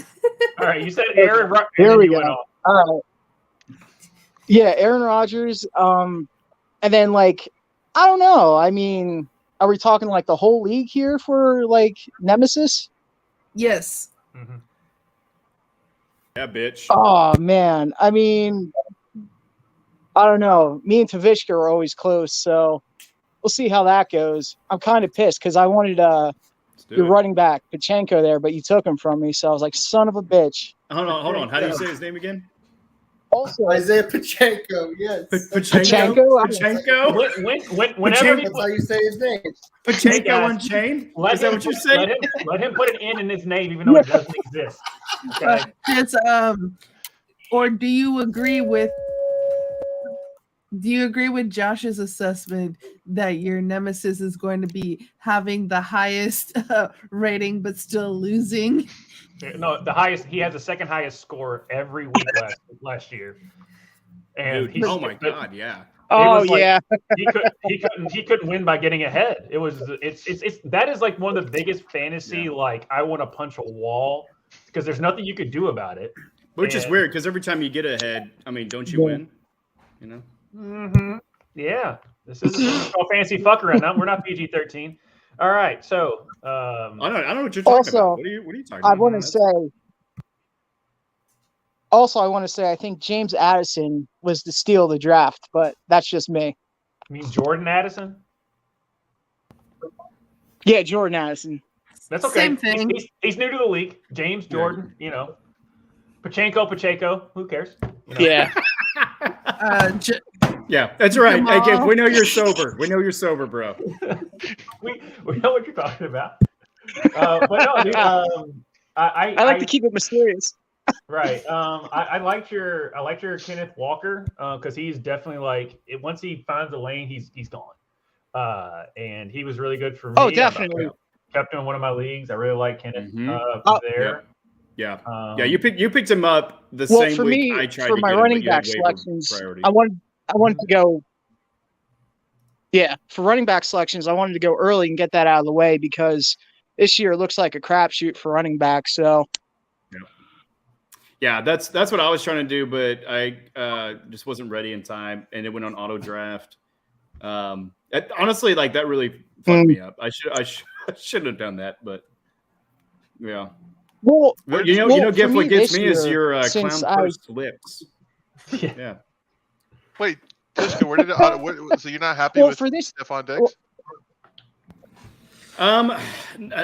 All right, you said Aaron. Here we you go. went off. All right. Yeah, Aaron Rodgers. And then like, I don't know. I mean, are we talking like the whole league here for like nemesis? Yes. Mm-hmm. Yeah, bitch. Oh man, I mean, I don't know. Me and Tavishka are always close, so we'll see how that goes. I'm kind of pissed because I wanted your running back Pachenko there, but you took him from me, so I was like, son of a bitch. Hold on. How do you say his name again? Also, Isaiah Pachenko, yes. Pachenko? Whenever That's how you say his name. Pachenko Unchained? Is that what you're saying? Let him put an N in his name, even though it doesn't exist. Okay. It's, or do you agree with Josh's assessment that your nemesis is going to be having the highest rating but still losing? No, the highest. He has the second highest score every week last year. And Dude, oh my god, yeah. oh like, yeah. he couldn't win by getting ahead. It's that is like one of the biggest fantasy like I want to punch a wall because there's nothing you could do about it. Which is weird because every time you get ahead, I mean, don't you win? You know. Mm-hmm. Yeah, this is called fancy fucker, and we're not PG-13. All right, so I don't know what you're talking also, about. What are you talking about? I want to say Also, I want to say I think James Addison was the steal of the draft, but that's just me. You mean Jordan Addison? Yeah, Jordan Addison. That's okay. Same thing. He's new to the league. James Jordan, you know. Pacheco. Who cares? You know? Yeah. Yeah, that's right. Jamal. Hey, Giff, we know you're sober. We know you're sober, bro. we know what you're talking about. But no, dude, I like to keep it mysterious. Right. I liked your Kenneth Walker because he's definitely like once he finds a lane, he's gone. And he was really good for me. Oh, definitely. Kept him in one of my leagues. I really like Kenneth there. Yeah. You picked him up the same week I tried for to my get running him, back selections. I wanted to go. Yeah, for running back selections, I wanted to go early and get that out of the way because this year it looks like a crapshoot for running back. So. Yeah, that's what I was trying to do, but I just wasn't ready in time, and it went on auto draft. Honestly, like that really fucked me up. I shouldn't have done that, but yeah. Well, Giff, what gets me year, is your clown purse lips. Yeah. Wait, Tishka, where did it? So you're not happy with for this Stephon Diggs?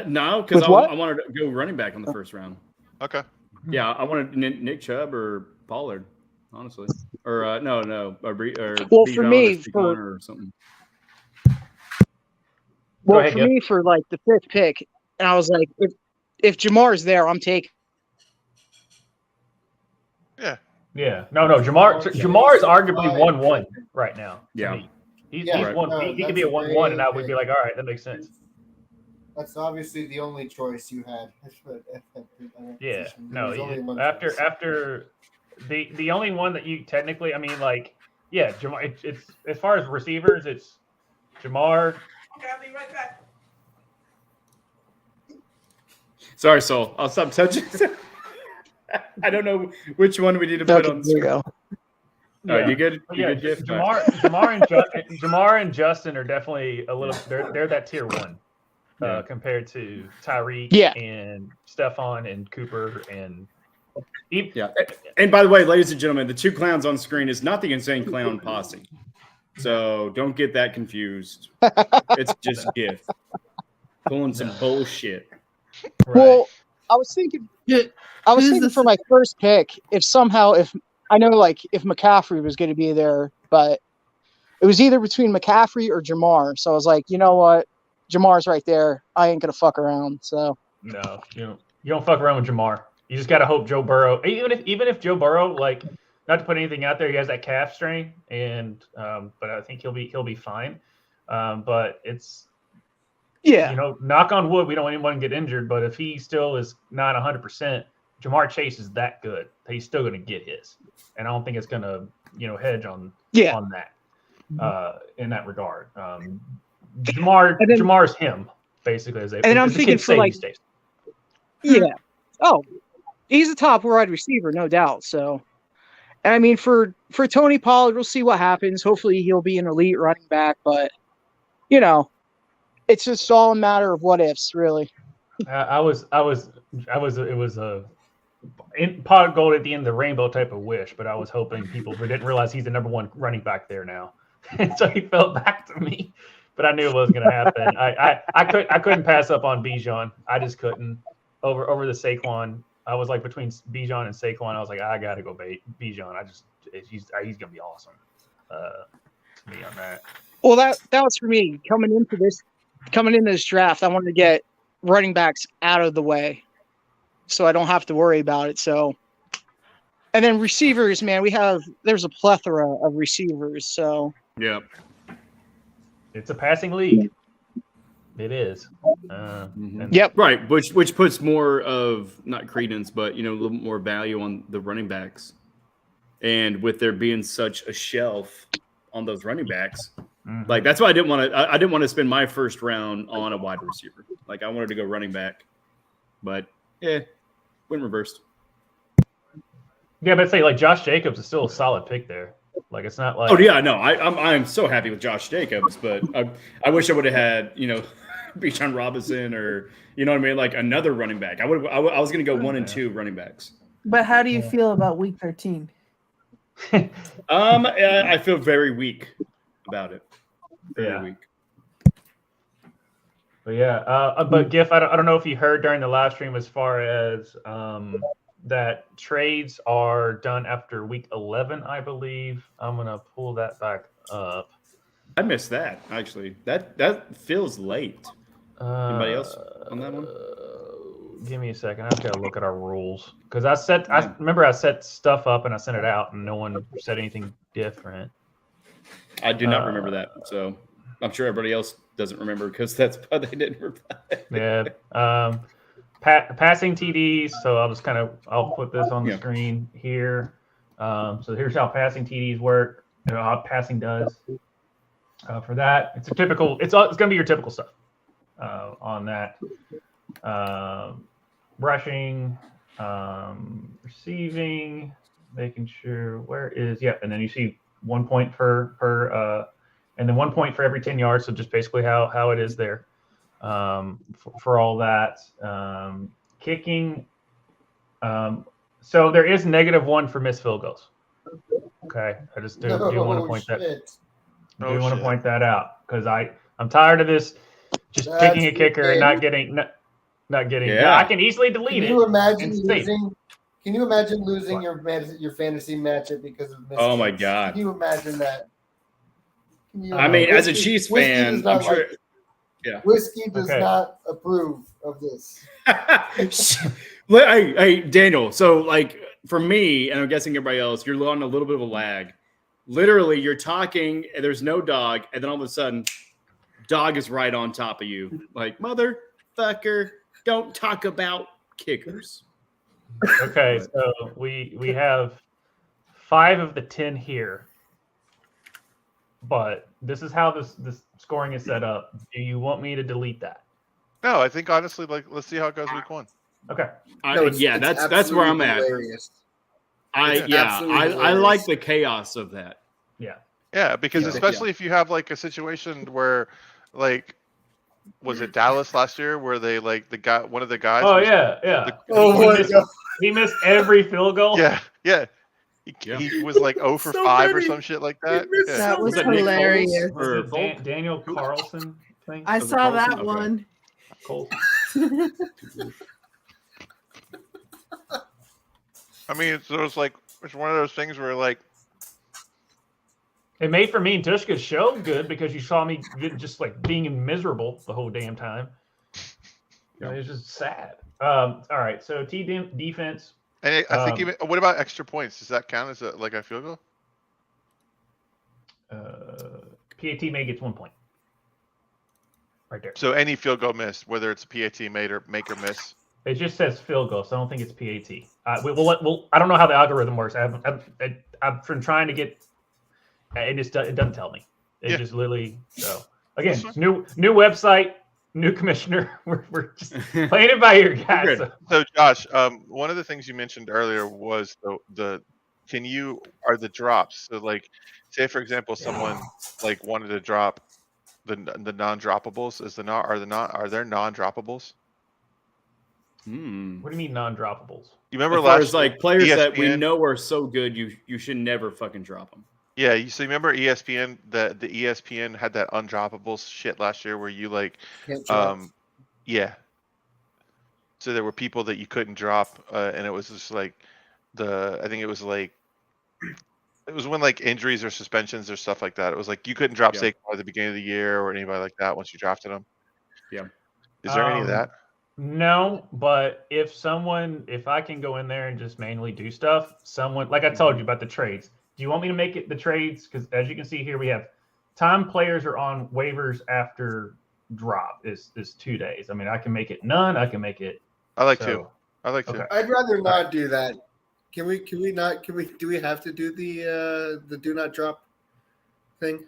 No, because I wanted to go running back on the first round. Okay. Yeah, I wanted Nick Chubb or Pollard, honestly, or no, or for me, or something. Well, ahead, for me, for like the 5th pick, and I was like, if Jamar's there, I'm taking. Yeah. No. Jamar is arguably 1-1 right now. Yeah. He's one. He could be a 1-1, and I would be like, all right, that makes sense. That's obviously the only choice you had. Yeah. No. After the only one that you technically, I mean, like, yeah, Jamar. It's as far as receivers, it's Jamar. Okay, I'll be right back. Sorry, Sol. I'll stop touching. I don't know which one we need to put on. There you go. Yeah. You good? You good, Jamar and Justin are definitely a little. They're that tier 1 compared to Tyreek and Stephon and Cooper and. And by the way, ladies and gentlemen, the 2 clowns on screen is not the Insane Clown Posse, so don't get that confused. It's just Giff pulling some bullshit. Right. Well, I was thinking for my first pick, if I know like if McCaffrey was going to be there, but it was either between McCaffrey or Jamar. So I was like, you know what, Jamar's right there. I ain't gonna fuck around. So no, you don't fuck around with Jamar. You just gotta hope Joe Burrow, even if Joe Burrow, like, not to put anything out there, he has that calf strain, and but I think he'll be fine. But it's. Yeah, knock on wood, we don't want anyone to get injured, but if he still is not 100%, Jamar Chase is that good. He's still going to get his, and I don't think it's going to, hedge on that in that regard. Jamar's him basically. And I'm thinking for like, he's a top wide receiver, no doubt. So, and I mean for Tony Pollard, we'll see what happens. Hopefully, he'll be an elite running back, but it's just all a matter of what ifs, really. It was a pot of gold at the end of the rainbow type of wish, but I was hoping people didn't realize he's the number 1 running back there now, and so he fell back to me. But I knew it was going to happen. I couldn't pass up on Bijan. I just couldn't over the Saquon. I was like between Bijan and Saquon. I was like, I got to go Bijan. He's going to be awesome. To me on that. Well, that was for me coming into this draft. I wanted to get running backs out of the way so I don't have to worry about it. So, and then receivers, man, there's a plethora of receivers. So, yeah, it's a passing league. It is. Yep. Right. Which puts more of not credence, but, a little more value on the running backs. And with there being such a shelf on those running backs, like that's why I didn't want to spend my first round on a wide receiver. Like I wanted to go running back, but went reversed. Yeah, but say like Josh Jacobs is still a solid pick there. Like it's not like I'm so happy with Josh Jacobs, but I wish I would have had Bijan Robinson or what I mean, like another running back. I was going to go 1 and 2 running backs. But how do you feel about week 13? I feel very weak about it. Very weak. But but Giff, I don't know if you heard during the live stream as far as that trades are done after week 11, I believe. I'm gonna pull that back up. I missed that actually. That feels late. Anybody else on that one? Give me a second. I've got to look at our rules because I remember I set stuff up and I sent it out and no one said anything different. I do not remember that, so I'm sure everybody else doesn't remember because that's why they didn't reply. Yeah. Passing TDs. So I'll put this on the screen here. So here's how passing TDs work. How passing does. For that, it's going to be your typical stuff on that. Rushing, receiving, making sure and then you see 1 point per and then 1 point for every 10 yards. So just basically how it is there for all that. Kicking. So there is -1 for missed field goals. Okay, I just do want to point that. I do want to point that out because I'm tired of this. Just picking a kicker and not getting. Yeah. I can easily delete it. Can you imagine losing your fantasy matchup because of mistakes? Oh my god! Can you imagine that? I mean, as a Chiefs fan, I'm sure. Whiskey does not approve of this. Hey, Daniel. So, like for me, and I'm guessing everybody else, you're on a little bit of a lag. Literally, you're talking, and there's no dog, and then all of a sudden, dog is right on top of you. Like, motherfucker, don't talk about kickers. Okay, so we have 5 of the 10 here, but this is how this scoring is set up. Do you want me to delete that? No, I think honestly, let's see how it goes week 1. Okay. That's where I'm hilarious. at. I like the chaos of that. Yeah, because especially if you have like a situation where, like, was it Dallas last year where they one of the guys? He missed every field goal. Yeah. He was like 0 for 5 or some shit like that. That was hilarious. Daniel Carlson thing. I saw that one. I mean, it's one of those things where like. It made for me and Tushka's show good because you saw me just like being miserable the whole damn time. It was just sad. All right, so defense. And I think even what about extra points? Does that count as a field goal? PAT made gets 1 point. Right there. So any field goal missed, whether it's a PAT made or make or miss. It just says field goal, so I don't think it's PAT. I don't know how the algorithm works. I've been trying to get. It doesn't tell me. It just literally. So again, new website, new commissioner. We're just playing it by ear, guys. So Josh, one of the things you mentioned earlier was the drops. So like, say for example, someone like wanted to drop the non-droppables. Are there non-droppables? What do you mean non-droppables? You remember last like players ESPN, that we know are so good, you should never fucking drop them. Yeah, so you remember ESPN, the ESPN had that undroppables shit last year where you like, yeah. So there were people that you couldn't drop, and it was just like I think it was like, it was when like injuries or suspensions or stuff like that. It was like you couldn't drop Saquon at the beginning of the year or anybody like that once you drafted them. Yeah. Is there any of that? No, but if I can go in there and just manually do stuff, like I told you about the trades. Do you want me to make it the trades? Because as you can see here, we have time players are on waivers after drop is 2 days. I mean, I can make it none. I can make it. I like to. I'd rather not do that. Can we not? Do we have to do the do not drop thing?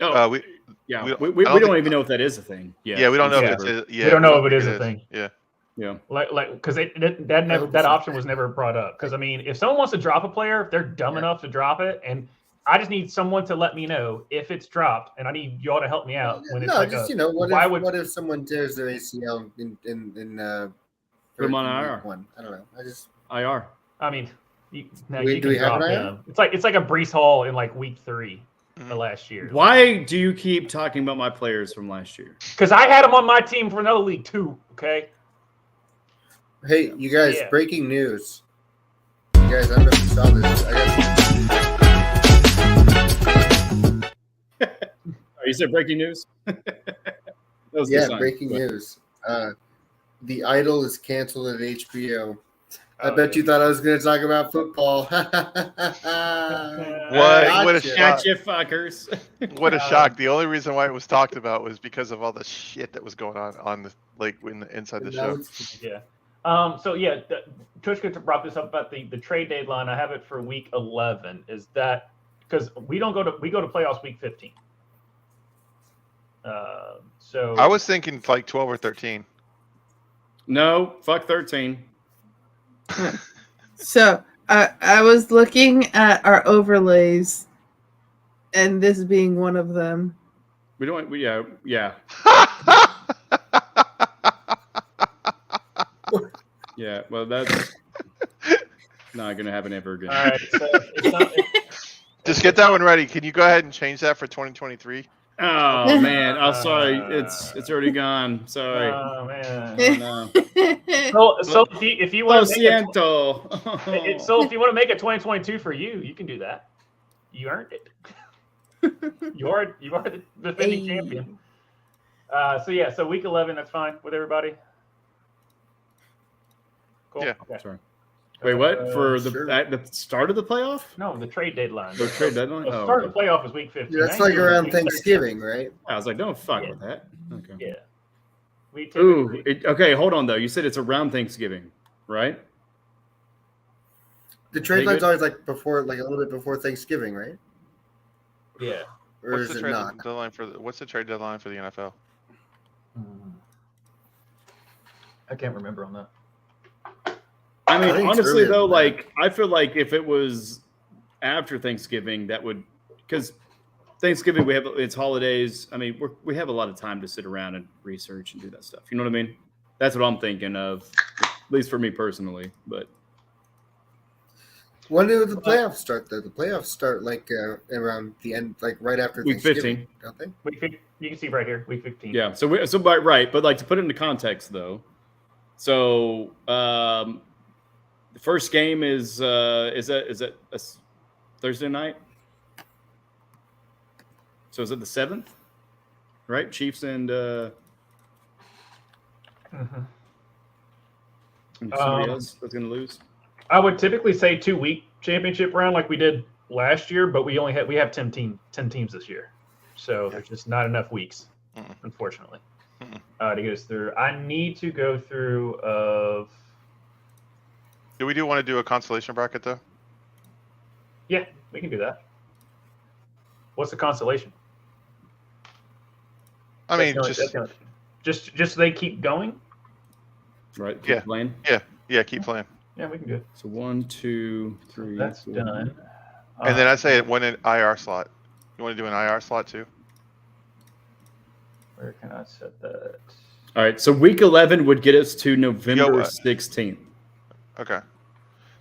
Oh, we don't even know if that is a thing. Yeah, we don't know if it's we don't know if it is a thing. Yeah. Like because that option was never brought up. Because I mean, if someone wants to drop a player, if they're dumb enough to drop it, and I just need someone to let me know if it's dropped, and I need y'all to help me out when it's what if someone tears their ACL in Put him on IR. I don't know. IR. I mean, you Do can we have drop an IR? him. It's like a Brees Hall in like week 3 of last year. Why do you keep talking about my players from last year? Because I had him on my team for another league too. Okay. Hey, you guys! Breaking news. You guys, I don't know if you saw this. Oh, you said breaking news? Breaking news. The Idol is canceled at HBO. I bet you thought I was going to talk about football. What a shock! Gotcha, fuckers! What a shock! The only reason why it was talked about was because of all the shit that was going on the inside the show. Yeah. Tushka brought this up about the trade deadline. I have it for week 11. Is that because we go to playoffs week 15? So I was thinking like 12 or 13. No, fuck 13. So I was looking at our overlays, and this being one of them. Yeah. Yeah, well, that's not going to happen ever again. All right, so just get that one ready. Can you go ahead and change that for 2023? Oh man, I'm sorry. It's already gone. Sorry. Oh man. No. So if you want to make so if you want to make a 2022 for you, you can do that. You earned it. you are the defending champion. So week 11, that's fine with everybody. Cool. Yeah. Okay. Sorry. Wait, what? For the start of the playoff? No, the trade deadline. The trade deadline? The start of the playoff is week 15. Yeah, that's like around Thanksgiving, right? I was like, don't fuck with that. Okay. Yeah. Okay, hold on though. You said it's around Thanksgiving, right? The trade line's always like a little bit before Thanksgiving, right? Yeah. Or What's is the it trade not? deadline what's the trade deadline for the NFL? I can't remember on that. I mean, honestly though, I feel like if it was after Thanksgiving, that would, because Thanksgiving it's holidays. I mean, we have a lot of time to sit around and research and do that stuff. You know what I mean? That's what I'm thinking of, at least for me personally. But when do the playoffs start? Though the playoffs start around the end, like right after week Thanksgiving, 15. don't they? Week 15, you can see right here, week 15. Yeah. Right, but like to put it into context though. So the first game is that a Thursday night? So is it the 7th? Right? Chiefs and somebody else that's going to lose? I would typically say 2-week championship round like we did last year, but we have 10 teams this year. So there's just not enough weeks, unfortunately, to get us through. I need to go through Do we want to do a consolation bracket though? Yeah, we can do that. What's the consolation? I mean, just they keep going. Right. Keep playing. Yeah. Keep playing. Yeah, we can do it. So 1, 2, 3. That's 4. done. And then I say one in IR slot. You want to do an IR slot too? Where can I set that? All right. So week 11 would get us to November 16th. Okay.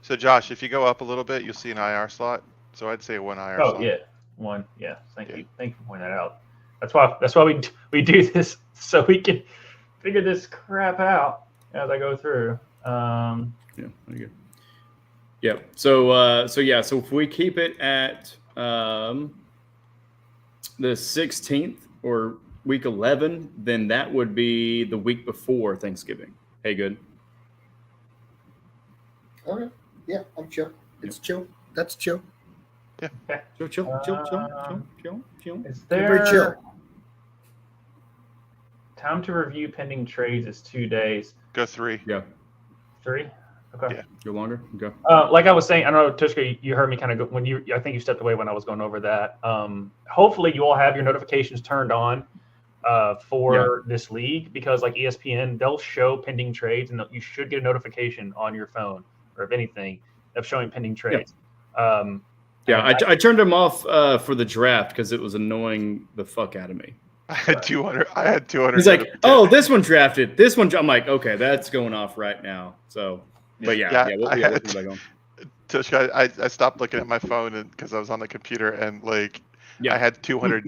So Josh, if you go up a little bit, you'll see an IR slot. So I'd say one IR slot. Oh yeah, one. Yeah. Thank you for pointing that out. That's why we do this so we can figure this crap out as I go through. Yeah. Very good. Yeah. So if we keep it at the 16th or week 11, then that would be the week before Thanksgiving. Hey, good. Okay. Yeah, I'm chill. It's chill. That's chill. Yeah. Chill. Is there very chill. Time to review pending trades is 2 days. Go 3. Yeah. 3? Okay. Yeah. Go longer. Go. Like I was saying, I don't know, Tushka, you heard me kind of go when I think you stepped away when I was going over that. Hopefully you all have your notifications turned on for this league, because like ESPN, they'll show pending trades and you should get a notification on your phone or if anything of showing pending trades. I turned them off for the draft because it was annoying the fuck out of me. I had 200. I had 200. He's like, oh, this one drafted. This one. I'm like, okay, that's going off right now. So, but Tushka, I stopped looking at my phone because I was on the computer and like I had 200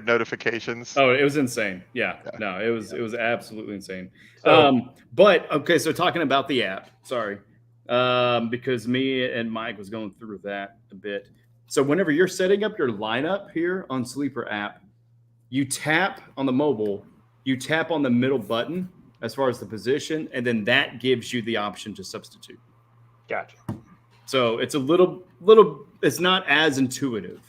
notifications. Oh, it was insane. Yeah. No, it was absolutely insane. But okay, so talking about the app, sorry, because me and Mike was going through that a bit. So whenever you're setting up your lineup here on Sleeper app, you tap on the mobile, you tap on the middle button as far as the position, and then that gives you the option to substitute. Gotcha. So it's a little, it's not as intuitive.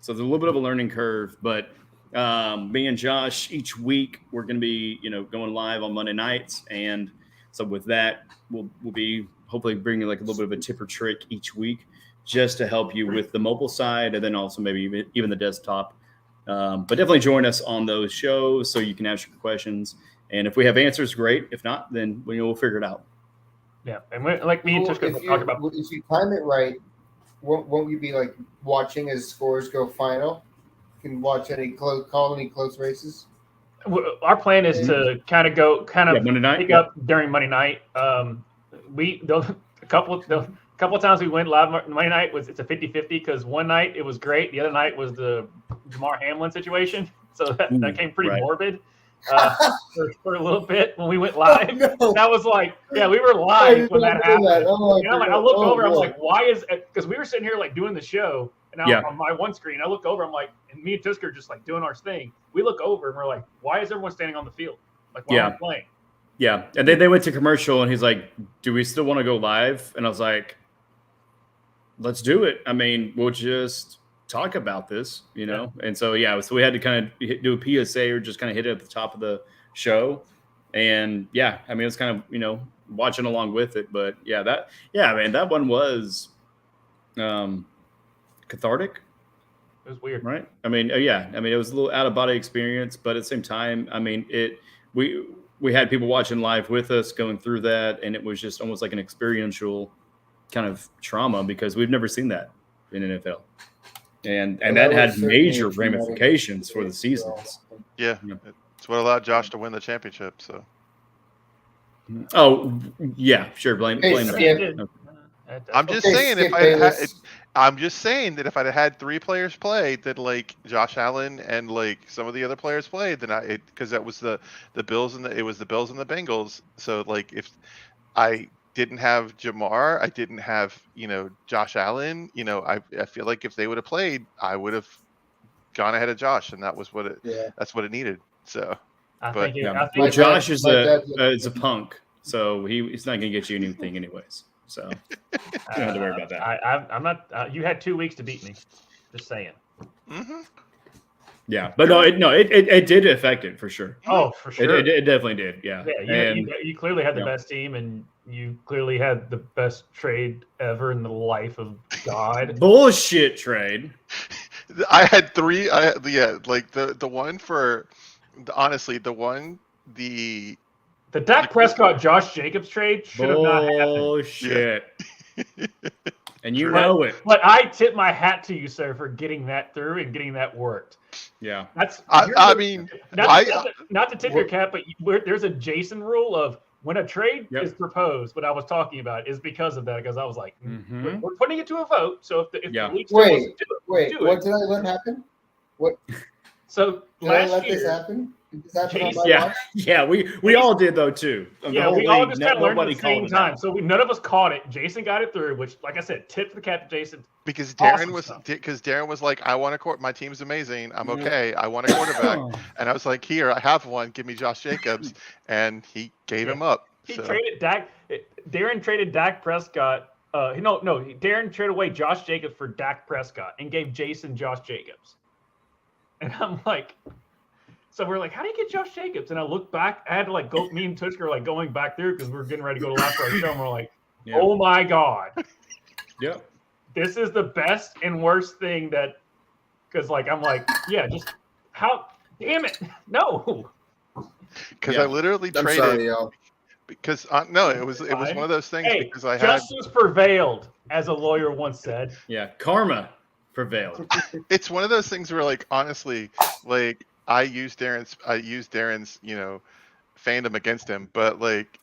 So there's a little bit of a learning curve, but me and Josh, each week, we're going to be, going live on Monday nights. And so with that, we'll be hopefully bringing like a little bit of a tip or trick each week just to help you with the mobile side and then also maybe even the desktop. But definitely join us on those shows so you can ask your questions. And if we have answers, great. If not, then we'll figure it out. Yeah, and like me and Tushka talk about. If you time it right, won't you be like watching as scores go final? You can watch call any close races. Our plan is to kind of Monday night, pick up during Monday night. A couple of times we went live Monday night it's a 50-50 because one night it was great, the other night was the Jamar Hamlin situation, so that came pretty morbid. For a litlittle bit when we went live. Oh, no. That was like, we were live when that happened. I look over, I'm like, why is it? Because we were sitting here like doing the show, and on my one screen, I look over, I'm like, and me and Tusker are just like doing our thing. We look over and we're like, why is everyone standing on the field? Like, why are we playing? Yeah, and then they went to commercial, and he's like, do we still want to go live? And I was like, let's do it. I mean, we'll just talk about this, and so we had to kind of do a PSA or just kind of hit it at the top of the show, and I mean it's kind of watching along with it, but that one was cathartic. It was weird, right? I mean, it was a little out of body experience, but at the same time, I mean, we had people watching live with us going through that, and it was just almost like an experiential kind of trauma because we've never seen that in NFL. And that had major ramifications for the seasons. Yeah, it's what allowed Josh to win the championship. So. Oh yeah, sure. Blame that. I'm just saying that if I'd had 3 players play, that like Josh Allen and like some of the other players played, then because that was the Bills and it was the Bills and the Bengals. So like if I didn't have Jamar, I didn't have Josh Allen, I feel like if they would have played, I would have gone ahead of Josh, and that was that's what it needed. So Josh is a punk, so he's not gonna get you anything anyways, so you don't have to worry about that. I'm not you had 2 weeks to beat me, just saying. Yeah, but it did affect it for sure. Oh, for sure. It definitely did. Yeah. You clearly had the best team, and you clearly had the best trade ever in the life of God. Bullshit trade. I had 3. Like the one for honestly the Dak Prescott Josh Jacobs trade should have not happened. Bullshit. And know it. But I tip my hat to you, sir, for getting that through and getting that worked. Yeah. Not to tip your cap, but there's a Jason rule of when a trade is proposed, what I was talking about is because of that, because I was like, we're putting it to a vote. So if the league wait, what did I let happen? What? So did I let this happen? We all did though too. We all just kind of learned at the same time. So none of us caught it. Jason got it through, which, like I said, tip the cap to Jason. Because Darren was like, I want my team's amazing. I'm okay. I want a quarterback, and I was like, here, I have one. Give me Josh Jacobs, and he gave him up. He traded Dak. Darren traded Dak Prescott. Darren traded away Josh Jacobs for Dak Prescott and gave Jason Josh Jacobs. And I'm like. So we're like, how do you get Josh Jacobs? And I look back. I had to like go. Me and Tushka are like going back through because we were getting ready to go to live for our show. And we're like, oh my god, this is the best and worst thing that. Because like I'm like, just how? Damn it, no. Because I literally traded. Sorry, y'all. Because it was one of those things because I had justice prevailed, as a lawyer once said. Yeah, karma prevailed. It's one of those things where like honestly, like. I used Darren's fandom against him, but like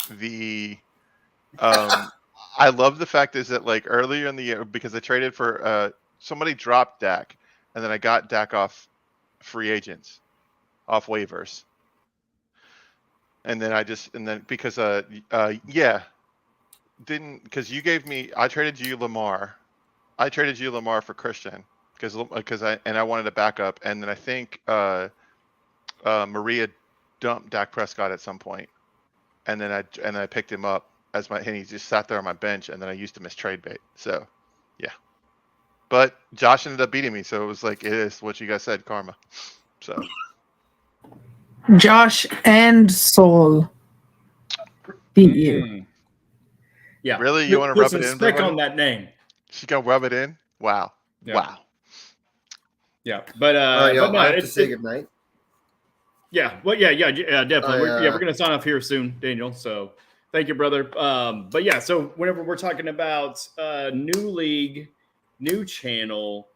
I love the fact is that like earlier in the year, because I traded for somebody dropped Dak, and then I got Dak off free agents, off waivers, and then because because you gave me, I traded you Lamar for Christian because I wanted a backup, and then I think Maria dumped Dak Prescott at some point, and then I picked him up and he just sat there on my bench, and then I used him as trade bait. So, yeah. But Josh ended up beating me, so it was like, it is what you guys said, karma. So. Josh and Soul beat you. Yeah. Really? You want to rub it in? Spec on that name. She's going to rub it in? Wow. Yeah. Wow. Yeah. But, I have to say goodnight. Yeah. Well, yeah, definitely. We're going to sign off here soon, Daniel. So thank you, brother. But yeah, so whenever we're talking about new league, new channel,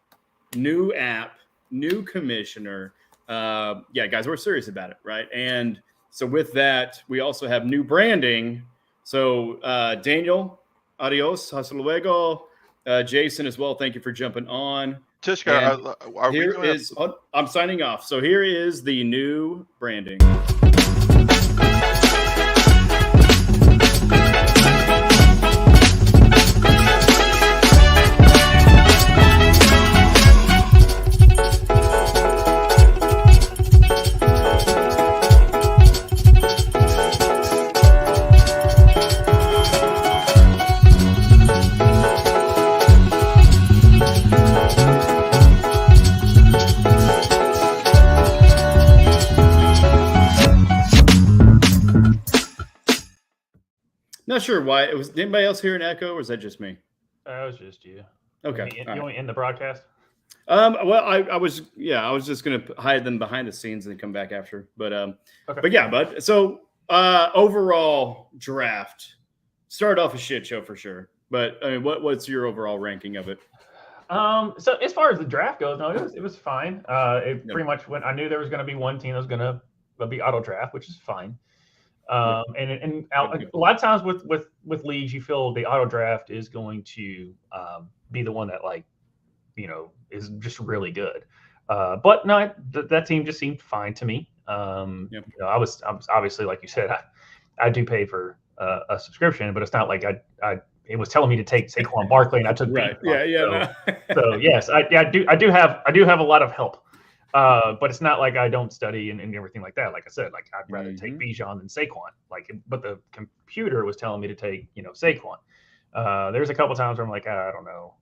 new app, new commissioner, yeah, guys, we're serious about it, right? And so with that, we also have new branding. So Daniel, adios, hasta luego. Jason as well, thank you for jumping on. Tishka, I'm signing off. So here is the new branding. Not sure why it was. Anybody else hear an echo, or is that just me? That was just you. Okay. You want to end the broadcast? Well, I was just gonna hide them behind the scenes and then come back after. But okay. But yeah, bud. So overall draft started off a shit show for sure. But I mean, what's your overall ranking of it? So as far as the draft goes, no, it was fine. Pretty much when I knew there was going to be one team that was going to be auto draft, which is fine. And a lot of times with leagues, you feel the auto draft is going to be the one that is just really good. But no, that team just seemed fine to me. I was obviously, like you said, I do pay for a subscription, but it's not like it was telling me to take Saquon Barkley, and I took right. So yes, I do have a lot of help. But it's not like I don't study and everything like that. Like I said, like I'd rather take Bijan than Saquon. But the computer was telling me to take, Saquon. There's a couple times where I'm like, I don't know,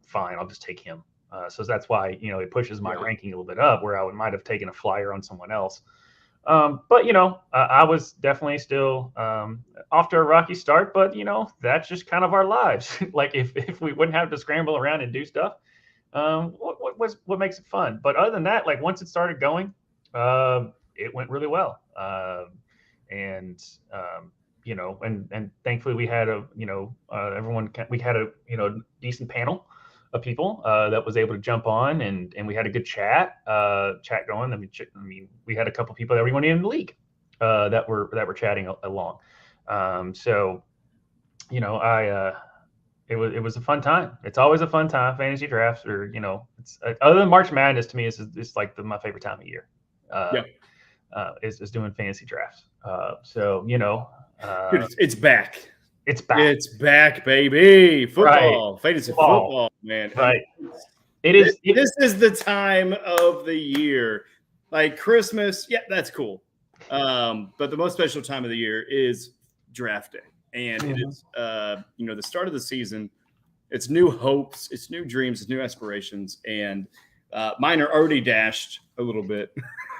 fine, I'll just take him. So that's why it pushes my ranking a little bit up, where I might have taken a flyer on someone else. But I was definitely still off to a rocky start. But that's just kind of our lives. Like if we wouldn't have to scramble around and do stuff. What makes it fun? But other than that, like once it started going, it went really well. And thankfully we had we had a decent panel of people that was able to jump on, and we had a good chat going. I mean, we had a couple people that we weren't in the league that were chatting along. It was a fun time. It's always a fun time. Fantasy drafts, or it's other than March Madness, to me, it's like my favorite time of year. Is doing fantasy drafts. It's back. It's back. It's back, baby. Football, right. Fantasy football, man. Right. This is the time of the year, like Christmas. Yeah, that's cool. But the most special time of the year is draft day. And it is, the start of the season. It's new hopes, it's new dreams, it's new aspirations, and mine are already dashed a little bit.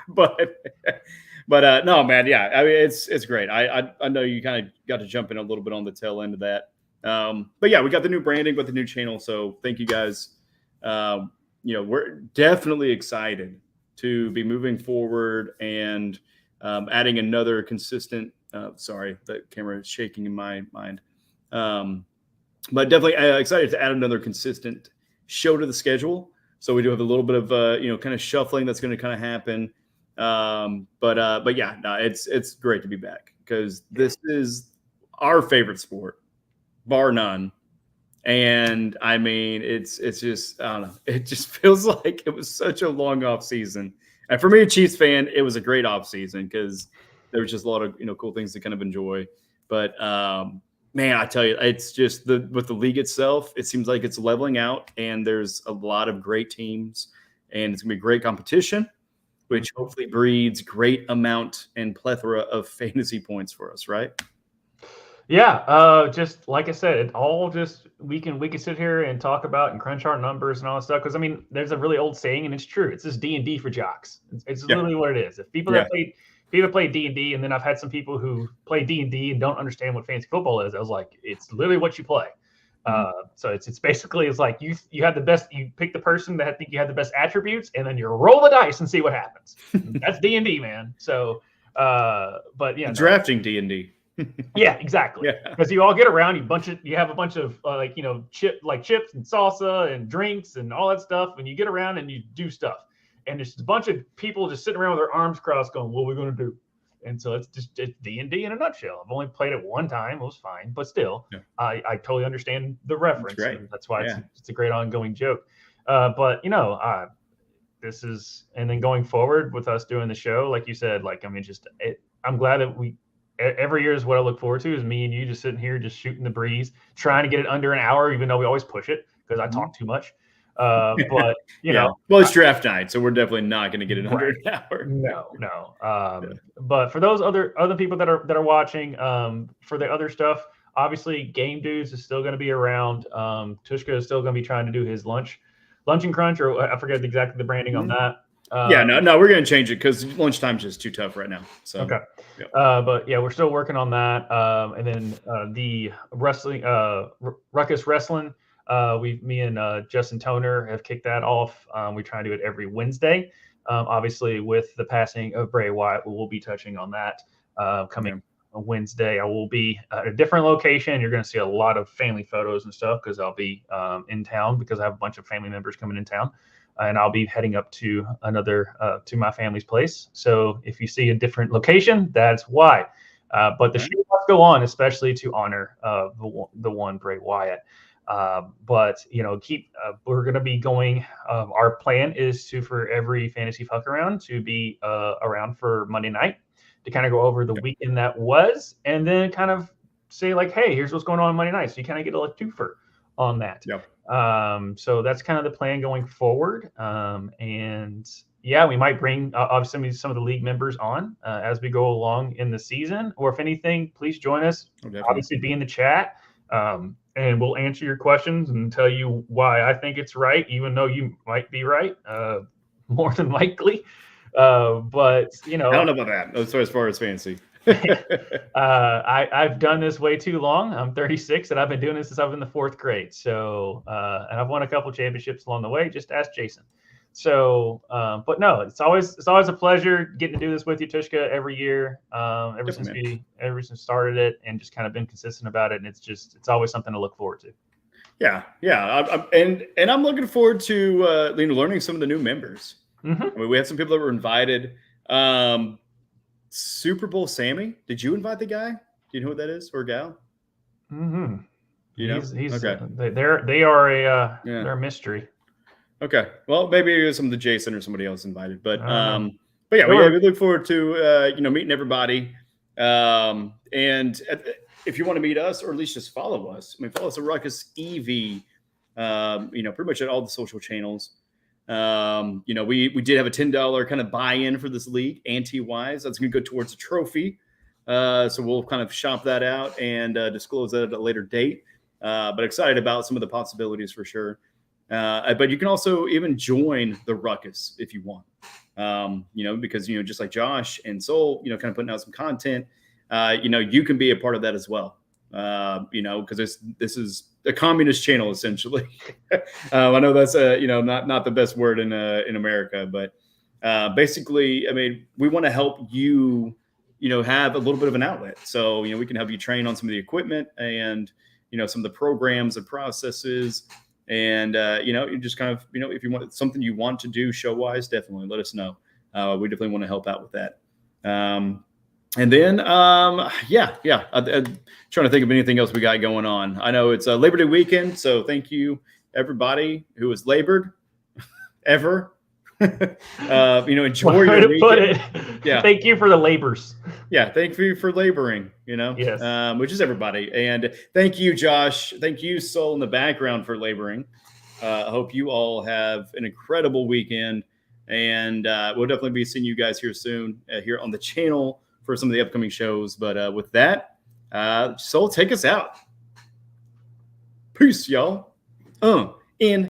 but no, man, yeah. I mean, it's great. I know you kind of got to jump in a little bit on the tail end of that. But yeah, we got the new branding, but the new channel. So thank you guys. We're definitely excited to be moving forward and adding another consistent. Sorry, the camera is shaking in my mind. But definitely excited to add another consistent show to the schedule. So we do have a little bit of, kind of shuffling that's going to kind of happen. But yeah, no, it's great to be back because this is our favorite sport, bar none. And I mean, it's just, I don't know. It just feels like it was such a long off season. And for me, a Chiefs fan, it was a great off season because there was just a lot of, cool things to kind of enjoy. But man, I tell you, it's just with the league itself, it seems like it's leveling out and there's a lot of great teams and it's gonna be great competition, which hopefully breeds great amount and plethora of fantasy points for us, right? Yeah, just like I said, it all just we can sit here and talk about and crunch our numbers and all that stuff. Because I mean, there's a really old saying, and it's true. It's just D&D for jocks. It's literally what it is. If people that play D&D, and then I've had some people who play D&D and don't understand what fantasy football is. I was like, it's literally what you play. So it's basically it's like you have the best. You pick the person that think you have the best attributes, and then you roll the dice and see what happens. That's D&D, man. So, but yeah, drafting D&D. Yeah, exactly. Because you all get around, you have a bunch of chips and salsa and drinks and all that stuff, and you get around and you do stuff. And there's a bunch of people just sitting around with their arms crossed, going, "What are we going to do?" And so it's D&D in a nutshell. I've only played it one time; it was fine, but still, I totally understand the reference. That's why it's a great ongoing joke. But this is, and then going forward with us doing the show, like you said, I'm glad that every year is what I look forward to is me and you just sitting here, just shooting the breeze, trying to get it under an hour, even though we always push it because I talk too much. But well, it's draft night, so we're definitely not going to get it under an hour. No. But for those other people that are watching, for the other stuff, obviously Game Dudes is still going to be around. Tushka is still going to be trying to do his lunch and crunch, or I forget exactly the branding on that. No, we're going to change it because lunchtime's just too tough right now. So okay. But yeah, we're still working on that. And then the wrestling, Ruckus Wrestling, me and Justin Toner have kicked that off. We try to do it every Wednesday. Obviously, with the passing of Bray Wyatt, we'll be touching on that coming Wednesday. I will be at a different location. You're going to see a lot of family photos and stuff because I'll be in town because I have a bunch of family members coming in town. And I'll be heading up to to my family's place. So if you see a different location, that's why. But the show must go on, especially to honor the one Bray Wyatt. But we're going to be going. Our plan is for every fantasy fuck around to be around for Monday night to kind of go over the weekend that was, and then kind of say like, hey, here's what's going on Monday night. So you kind of get a twofer on that. So that's kind of the plan going forward. And we might bring obviously some of the league members on as we go along in the season, or if anything, please join us. Obviously be in the chat, and we'll answer your questions and tell you why I think it's right, even though you might be right, more than likely. But I don't know about that as far as fantasy. I've done this way too long. I'm 36 and I've been doing this since I was in the 4th grade. So, and I've won a couple championships along the way. Just ask Jason. So, but no, it's always a pleasure getting to do this with you, Tushka, every year. Ever since started it, and just kind of been consistent about it. And it's always something to look forward to. Yeah. And I'm looking forward to learning some of the new members. Mm-hmm. I mean, we had some people that were invited. Super Bowl Sammy, did you invite the guy? Do you know who that is, or gal? Mm-hmm. He's okay. They're a mystery. Okay, well, maybe some of the Jason or somebody else invited, but yeah, we look forward to meeting everybody. And if you want to meet us, or at least just follow us, follow us at Ruckus EV. Pretty much at all the social channels. We did have a $10 kind of buy-in for this league, ante-wise. That's going to go towards a trophy. So we'll kind of shop that out and disclose that at a later date. But excited about some of the possibilities for sure. But you can also even join the Ruckus if you want. Because, just like Josh and Soul, kind of putting out some content, you can be a part of that as well. Because this is a communist channel essentially. I know that's not the best word in America, but basically, we want to help you, have a little bit of an outlet. So we can help you train on some of the equipment and some of the programs and processes, and you just kind of if you want something you want to do show wise, definitely let us know. we definitely want to help out with that. And then, I'm trying to think of anything else we got going on. I know it's Labor Day weekend, so thank you everybody who has labored ever. Enjoy your weekend. Put it. Yeah. Thank you for the labors. Yeah, thank you for laboring. Yes. Which is everybody. And thank you, Josh. Thank you, Soul, in the background for laboring. I hope you all have an incredible weekend, and we'll definitely be seeing you guys here soon here on the channel for some of the upcoming shows. But with that, Soul, take us out. Peace, y'all. In